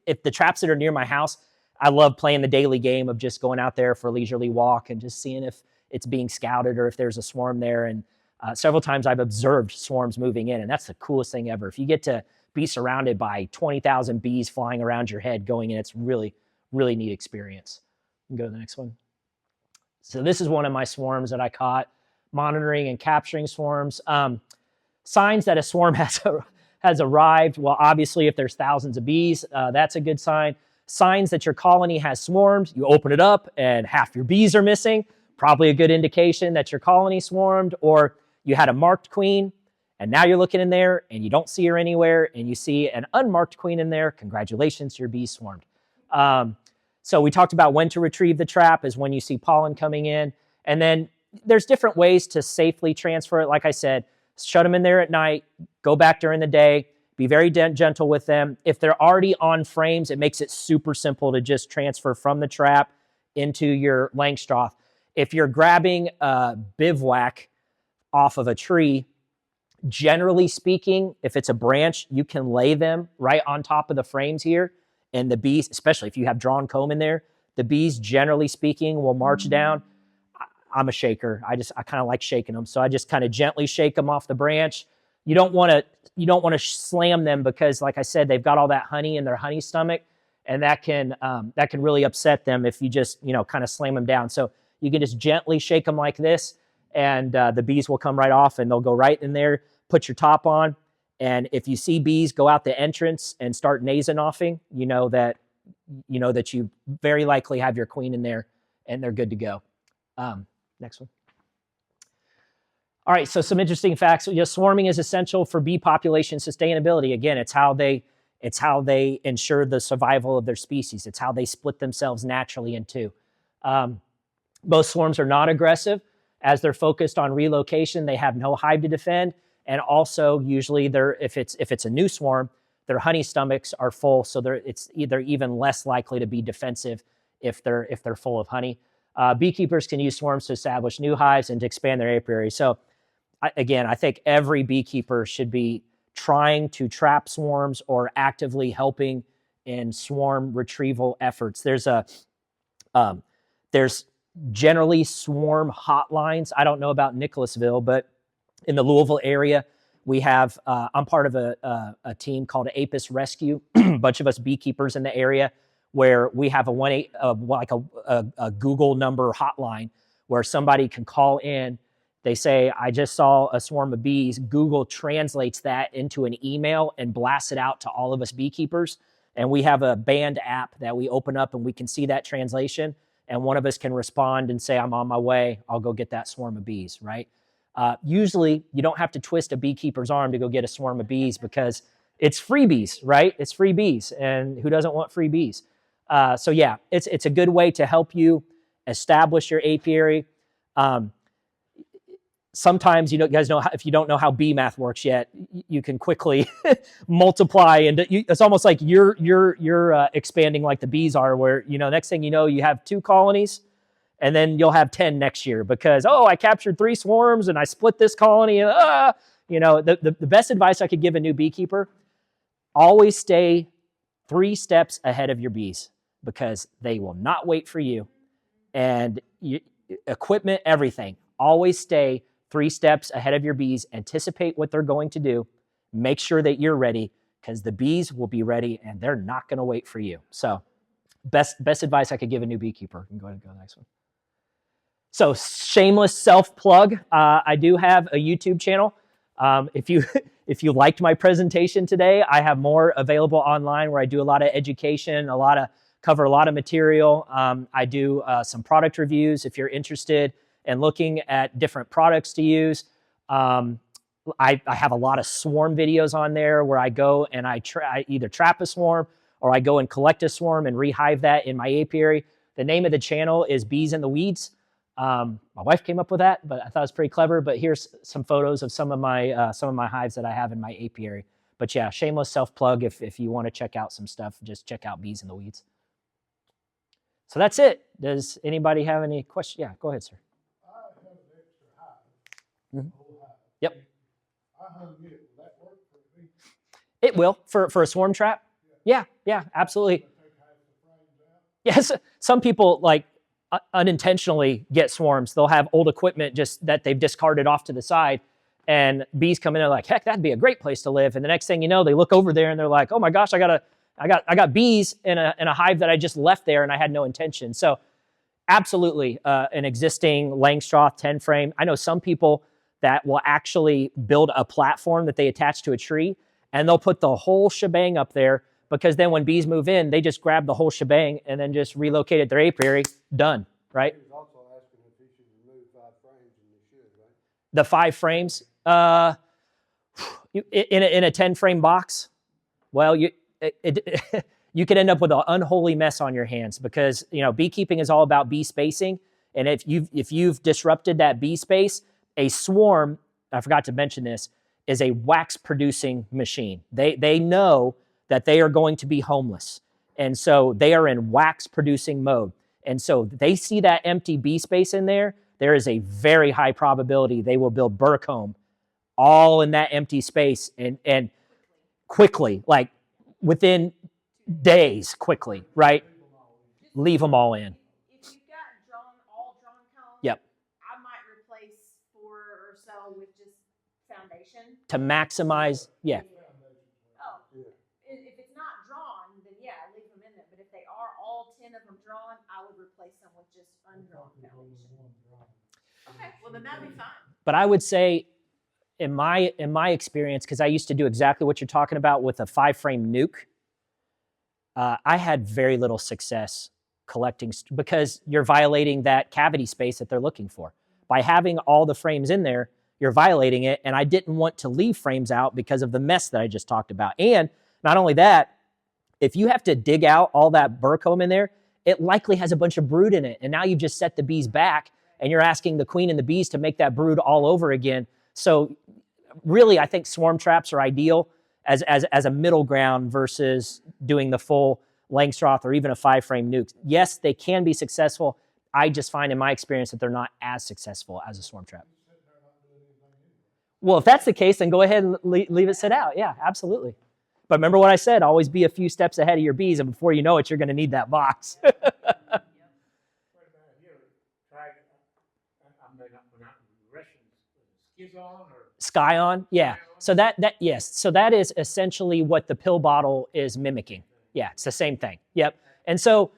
B: If the traps that are near my house, I love playing the daily game of just going out there for a leisurely walk and just seeing if it's being scouted or if there's a swarm there. And several times I've observed swarms moving in, and that's the coolest thing ever. If you get to be surrounded by 20,000 bees flying around your head going in, it's really, really neat experience. You can go to the next one. So this is one of my swarms that I caught, monitoring and capturing swarms. Signs that a swarm has arrived. Well, obviously, if there's thousands of bees, that's a good sign. Signs that your colony has swarmed. You open it up and half your bees are missing. Probably a good indication that your colony swarmed. Or you had a marked queen and now you're looking in there and you don't see her anywhere and you see an unmarked queen in there. Congratulations, your bees swarmed. So we talked about when to retrieve the trap is when you see pollen coming in. And then there's different ways to safely transfer it. Like I said, shut them in there at night, go back during the day, be very gentle with them. If they're already on frames, it makes it super simple to just transfer from the trap into your Langstroth. If you're grabbing a bivouac off of a tree, generally speaking, if it's a branch, you can lay them right on top of the frames here. And the bees, especially if you have drawn comb in there, the bees, generally speaking, will march down. I'm a shaker. I kind of like shaking them. So I just kind of gently shake them off the branch. You don't want to slam them because, like I said, they've got all that honey in their honey stomach, and that can really upset them if you just kind of slam them down. So you can just gently shake them like this, and the bees will come right off, and they'll go right in there. Put your top on, and if you see bees go out the entrance and start nasenoffing, you know that you very likely have your queen in there, and they're good to go. Next one. All right, so some interesting facts. Swarming is essential for bee population sustainability. Again, it's how they ensure the survival of their species. It's how they split themselves naturally in two. Most swarms are not aggressive. As they're focused on relocation, they have no hive to defend. And also, usually, if it's a new swarm, their honey stomachs are full, so they're even less likely to be defensive if they're full of honey. Beekeepers can use swarms to establish new hives and to expand their apiary. So I think every beekeeper should be trying to trap swarms or actively helping in swarm retrieval efforts. There's generally swarm hotlines. I don't know about Nicholasville, but in the Louisville area, we have, I'm part of a team called Apis Rescue, a bunch of us beekeepers in the area, where we have a Google number hotline where somebody can call in. They say, I just saw a swarm of bees. Google translates that into an email and blasts it out to all of us beekeepers. And we have a band app that we open up and we can see that translation. And one of us can respond and say, I'm on my way. I'll go get that swarm of bees, right? Usually, you don't have to twist a beekeeper's arm to go get a swarm of bees because it's freebies, right? It's free bees. And who doesn't want free bees? So yeah, it's a good way to help you establish your apiary. Sometimes, you guys know, if you don't know how bee math works yet, you can quickly multiply, and it's almost like you're expanding like the bees are, where, next thing you know, you have 2 colonies, and then you'll have 10 next year because, I captured 3 swarms and I split this colony. And, the best advice I could give a new beekeeper, always stay 3 steps ahead of your bees because they will not wait for you. And equipment, everything, always stay 3 steps ahead of your bees. Anticipate what they're going to do. Make sure that you're ready because the bees will be ready and they're not going to wait for you. So best advice I could give a new beekeeper. You can go ahead and go to the next one. So shameless self plug. I do have a YouTube channel. If you if you liked my presentation today, I have more available online where I do a lot of education, cover a lot of material. I do some product reviews if you're interested in looking at different products to use. I have a lot of swarm videos on there where I go and I either trap a swarm or I go and collect a swarm and rehive that in my apiary. The name of the channel is Bees in the Weeds. My wife came up with that, but I thought it was pretty clever. But here's some photos of some of my hives that I have in my apiary. But yeah, shameless self plug. If you want to check out some stuff, just check out Bees in the Weeds. So that's it. Does anybody have any questions? Yeah, go ahead, sir.
D: I have an extra hive,
B: Mhm.
D: whole hive.
B: Yep.
D: I hung it, will that work for me?
B: It will for a swarm trap. Yeah, absolutely.
D: Take half the frames out?
B: Yes, some people like unintentionally get swarms. They'll have old equipment just that they've discarded off to the side, and bees come in and they're like, heck, that'd be a great place to live. And the next thing you know, they look over there and they're like, oh my gosh, I got bees in a hive that I just left there and I had no intention. So absolutely, an existing Langstroth 10 frame. I know some people that will actually build a platform that they attach to a tree, and they'll put the whole shebang up there, because then when bees move in, they just grab the whole shebang and then just relocate it their apiary. Done, right?
E: He was also asking if he should remove 5 frames, and he should, right?
B: The 5 frames, in a 10 frame box, well, you could end up with an unholy mess on your hands, because beekeeping is all about bee spacing, and if you've disrupted that bee space, a swarm, I forgot to mention this, is a wax producing machine. They know that they are going to be homeless, and so they are in wax producing mode. And so they see that empty bee space in there. There is a very high probability they will build burr comb all in that empty space, and quickly, like within days, quickly, right? Leave them all in.
A: If you've got all drawn comb,
B: Yep.
A: I might replace 4 or so with just foundation.
B: To maximize, yeah.
A: Oh,
E: Yeah.
A: if it's not drawn, then yeah, leave them in there. But if they are all 10 of them drawn, I would replace them with just undrawn
D: There's only
A: foundation.
D: one drawing.
C: Okay, well then that'd be fine.
B: But I would say, in my experience, because I used to do exactly what you're talking about with a 5 frame nuke, I had very little success collecting, because you're violating that cavity space that they're looking for. By having all the frames in there, you're violating it, and I didn't want to leave frames out because of the mess that I just talked about. And not only that, if you have to dig out all that burr comb in there, it likely has a bunch of brood in it, and now you've just set the bees back, and you're asking the queen and the bees to make that brood all over again. So really, I think swarm traps are ideal as a middle ground versus doing the full Langstroth or even a 5 frame nuke. Yes, they can be successful. I just find in my experience that they're not as successful as a swarm trap. Well, if that's the case, then go ahead and leave it sit out. Yeah, absolutely. But remember what I said, always be a few steps ahead of your bees, and before you know it, you're going to need that box. Sky on, yeah. So yes. So that is essentially what the pill bottle is mimicking. Yeah, it's the same thing. Yep. And so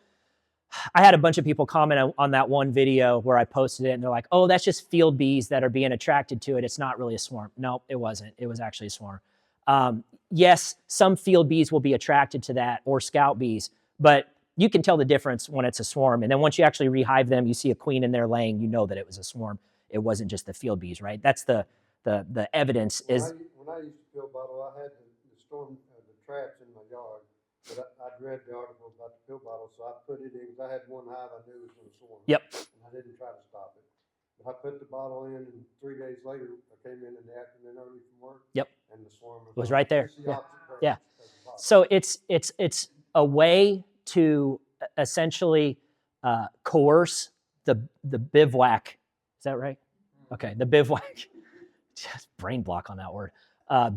B: I had a bunch of people comment on that one video where I posted it, and they're like, oh, that's just field bees that are being attracted to it. It's not really a swarm. No, it wasn't. It was actually a swarm. Yes, some field bees will be attracted to that, or scout bees, but you can tell the difference when it's a swarm. And then once you actually rehive them, you see a queen in there laying, you know that it was a swarm. It wasn't just the field bees, right? That's the evidence is.
E: When I used to pill bottle, I had the storm, the traps in my yard, but I'd read the article about the pill bottle, so I put it in, because I had one hive I knew was going to swarm.
B: Yep.
E: And I didn't try to stop it. But I put the bottle in, and 3 days later, I came in the afternoon early from work.
B: Yep.
E: And the swarm
B: was right there.
E: It's the
B: Yeah.
E: opposite
B: Yeah.
E: purpose as the bottle.
B: So it's a way to essentially coerce the bivouac. Is that right? Okay, the bivouac. Just brain block on that word.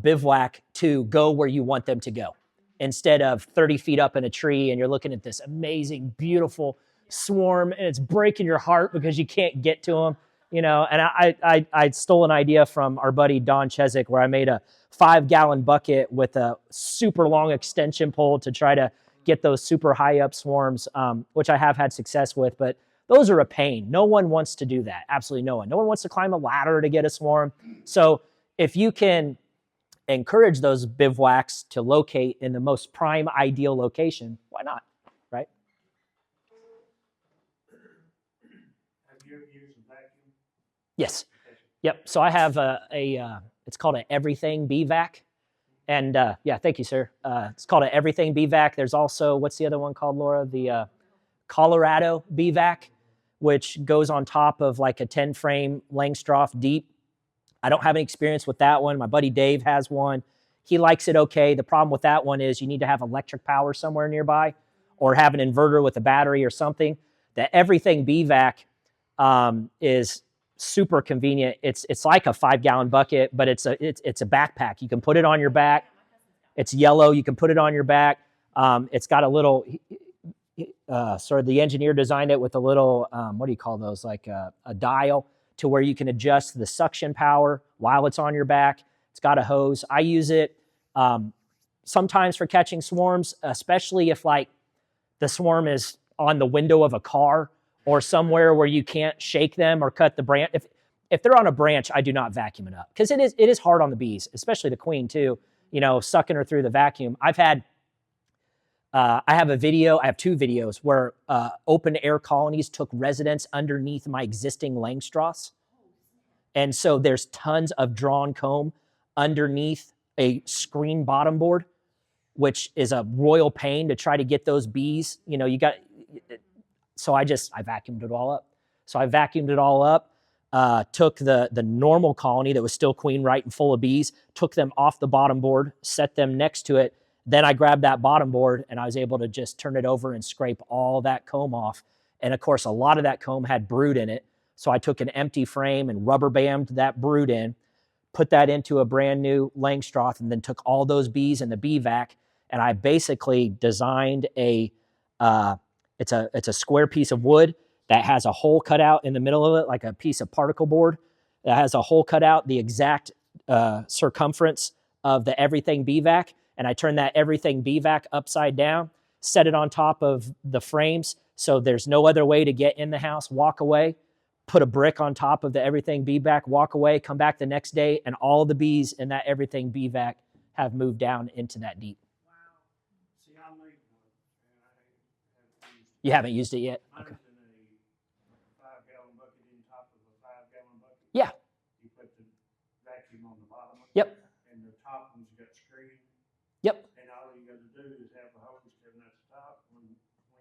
B: Bivouac to go where you want them to go, instead of 30 feet up in a tree and you're looking at this amazing, beautiful swarm, and it's breaking your heart because you can't get to them. And I stole an idea from our buddy Don Chezik, where I made a 5-gallon bucket with a super long extension pole to try to get those super high up swarms, which I have had success with. But Those are a pain. No one wants to do that. Absolutely no one. No one wants to climb a ladder to get a swarm. So if you can encourage those bivouacs to locate in the most prime ideal location, why not, right?
D: Have you ever used a vacuum?
B: Yes. Yep. So I have it's called an everything BVAC. And yeah, thank you, sir. It's called an everything BVAC. There's also, what's the other one called, Laura? The Colorado BVAC, which goes on top of like a 10 frame Langstroth deep. I don't have any experience with that one. My buddy Dave has one. He likes it okay. The problem with that one is you need to have electric power somewhere nearby or have an inverter with a battery or something. The everything BVAC is super convenient. It's like a 5-gallon bucket, but it's a backpack. You can put it on your back. It's yellow. You can put it on your back. It's got a little, sort of the engineer designed it with a little, what do you call those? Like a dial to where you can adjust the suction power while it's on your back. It's got a hose. I use it sometimes for catching swarms, especially if like the swarm is on the window of a car or somewhere where you can't shake them or cut the branch. If they're on a branch, I do not vacuum it up because it is hard on the bees, especially the queen too, you know, sucking her through the vacuum. I have a video, I have 2 videos where open air colonies took residence underneath my existing Langstroths. And so there's tons of drawn comb underneath a screen bottom board, which is a royal pain to try to get those bees. You know, so I vacuumed it all up. So I vacuumed it all up, took the normal colony that was still queen right and full of bees, took them off the bottom board, set them next to it. Then I grabbed that bottom board and I was able to just turn it over and scrape all that comb off. And of course, a lot of that comb had brood in it. So I took an empty frame and rubber banded that brood in, put that into a brand new Langstroth, and then took all those bees in the bee vac. And I basically designed it's a square piece of wood that has a hole cut out in the middle of it, like a piece of particle board that has a hole cut out, the exact circumference of the everything bee vac. And I turned that everything BVAC upside down, set it on top of the frames so there's no other way to get in the house, walk away, put a brick on top of the everything BVAC, walk away, come back the next day, and all the bees in that everything BVAC have moved down into that deep.
D: Wow. See, I made one, and I haven't used it.
B: You haven't used it yet? Okay.
D: Mine's in a 5-gallon bucket in top of a 5-gallon bucket.
B: Yeah.
D: You put the vacuum on the bottom of it.
B: Yep.
D: And the top one's got screen.
B: Yep.
D: And all you gotta do is have a hose coming out the top. When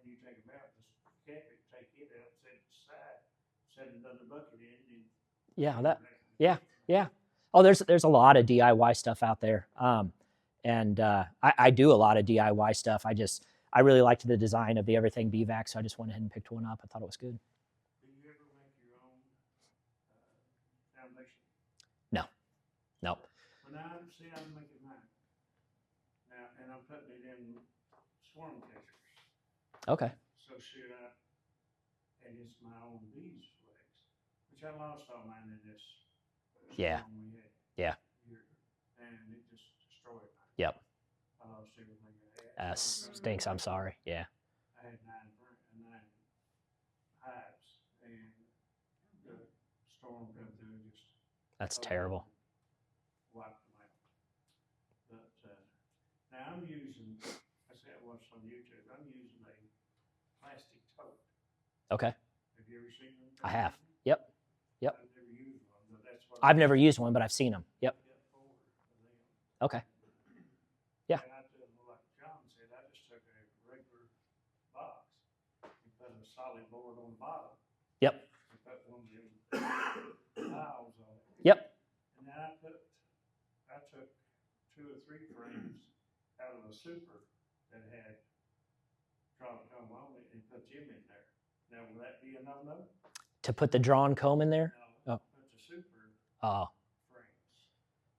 D: you take them out, just cap it, take it out, set it aside, set another bucket in, and
B: Yeah. Oh, there's a lot of DIY stuff out there. I do a lot of DIY stuff. I really liked the design of the everything BVAC, so I just went ahead and picked one up. I thought it was good.
D: Do you ever make your own foundation?
B: No.
D: When I'm making mine. Now, and I'm putting it in swarm catchers.
B: Okay.
D: So and it's my own beeswax, which I lost all mine in this.
B: Yeah.
D: storm we had
B: Yeah.
D: here, and it just destroyed mine.
B: Yep.
D: I lost everything I had.
B: Stinks. I'm sorry. Yeah.
D: I had 9 hives, and the storm come through and just
B: That's terrible.
D: wiped them out. But now I'm using, I watched on YouTube, I'm using a plastic tote.
B: Okay.
D: Have you ever seen them?
B: I have. Yep.
D: I've never used one, but that's what
B: I've never used one, but I've seen them. Yep. Okay. Yeah.
D: And I did, like John said, I just took a regular box and put a solid board on the bottom.
B: Yep.
D: And put one of them tiles on it.
B: Yep.
D: And then I took 2 or 3 frames out of a super that had drawn comb on it and put them in there. Now, will that be a no-no?
B: To put the drawn comb in there?
D: No.
B: Oh.
D: Put the super
B: Oh.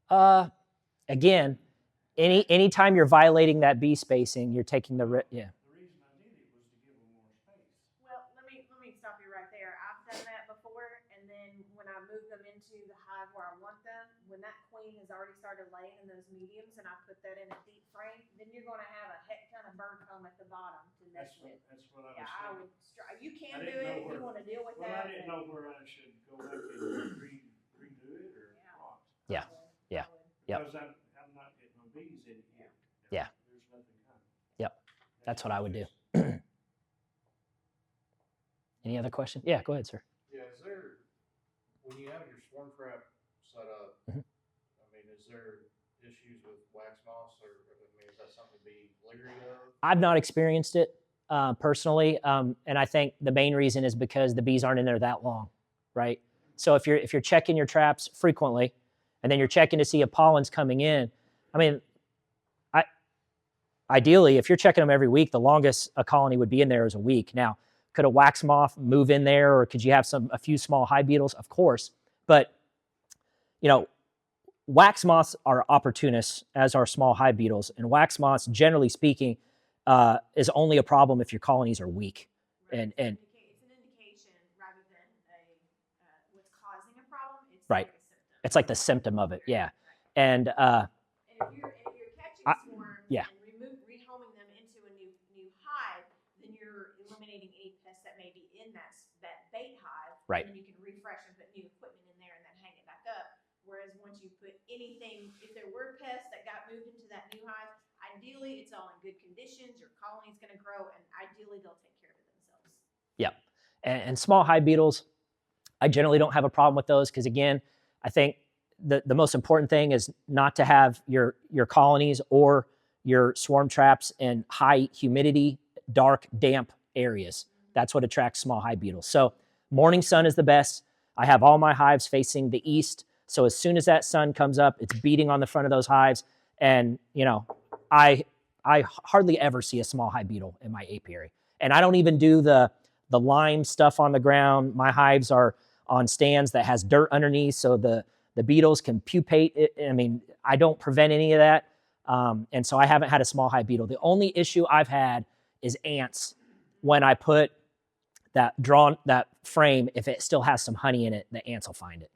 D: frames.
B: Again, anytime you're violating that bee spacing, you're taking the yeah.
D: The reason I did it was to give them more space.
A: Well, let me stop you right there. I've done that before, and then when I move them into the hive where I want them, when that queen has already started laying in those mediums, and I put that in a deep frame, then you're going to have a heck ton a bird comb at the bottom to mess with.
D: That's what I was
A: Yeah, I
D: thinking.
A: would, you
D: I
A: can do
D: didn't know
A: it if you
D: where-
A: wanna deal with
D: Well,
A: that.
D: I didn't
A: but-
D: know where I should go back and redo it or
A: Yeah.
D: what.
B: Yeah.
A: I would,
B: Yeah.
A: I would.
B: Yep.
D: Because I'm not getting no bees in it yet.
B: Yeah.
D: There's nothing coming.
B: Yep. That's what I would do.
D: just-
B: Any other question? Yeah, go ahead, sir.
F: Yeah, is there, when you have your swarm trap set up,
B: Mhm.
F: I mean, is there issues with wax moss or, I mean, is that something to be leery of?
B: I've not experienced it personally, and I think the main reason is because the bees aren't in there that long, right? So if you're checking your traps frequently, and then you're checking to see if pollen's coming in, I mean, ideally, if you're checking them every week, the longest a colony would be in there is a week. Now, could a wax moth move in there, or could you have a few small hive beetles? Of course, but you know, wax moths are opportunists, as are small hive beetles, and wax moths, generally speaking, is only a problem if your colonies are weak.
A: Right.
B: And
A: It's an indication rather than what's causing a problem. It's
B: Right.
A: like a symptom.
B: it's like the symptom of it, yeah.
A: Right.
B: And
A: And if you're catching swarms
B: yeah.
A: and rehoming them into a new hive, then you're eliminating any pests that may be in that bait hive.
B: Right.
A: And then you can refresh and put new equipment in there and then hang it back up. Whereas once you put anything, if there were pests that got moved into that new hive, ideally it's all in good conditions. Your colony's going to grow, and ideally they'll take care of it themselves.
B: and small hive beetles, I generally don't have a problem with those because, again, I think the most important thing is not to have your colonies or your swarm traps in high humidity, dark, damp areas. That's what attracts small hive beetles. So morning sun is the best. I have all my hives facing the east. So as soon as that sun comes up, it's beating on the front of those hives. And, you know, I hardly ever see a small hive beetle in my apiary. And I don't even do the lime stuff on the ground. My hives are on stands that has dirt underneath, so the beetles can pupate it. I mean, I don't prevent any of that. And so I haven't had a small hive beetle. The only issue I've had is ants. When I put that frame, if it still has some honey in it, the ants will find it.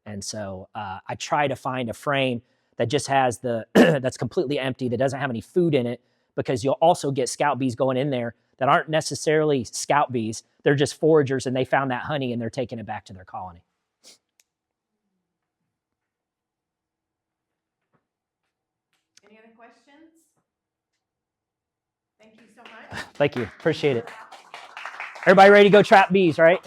B: And so I try to find a frame that just has that's completely empty, that doesn't have any food in it, because you'll also get scout bees going in there that aren't necessarily scout bees. They're just foragers, and they found that honey and they're taking it back to their colony.
A: Any other questions? Thank you so much.
B: Thank you. Appreciate it. Everybody ready to go trap bees, right?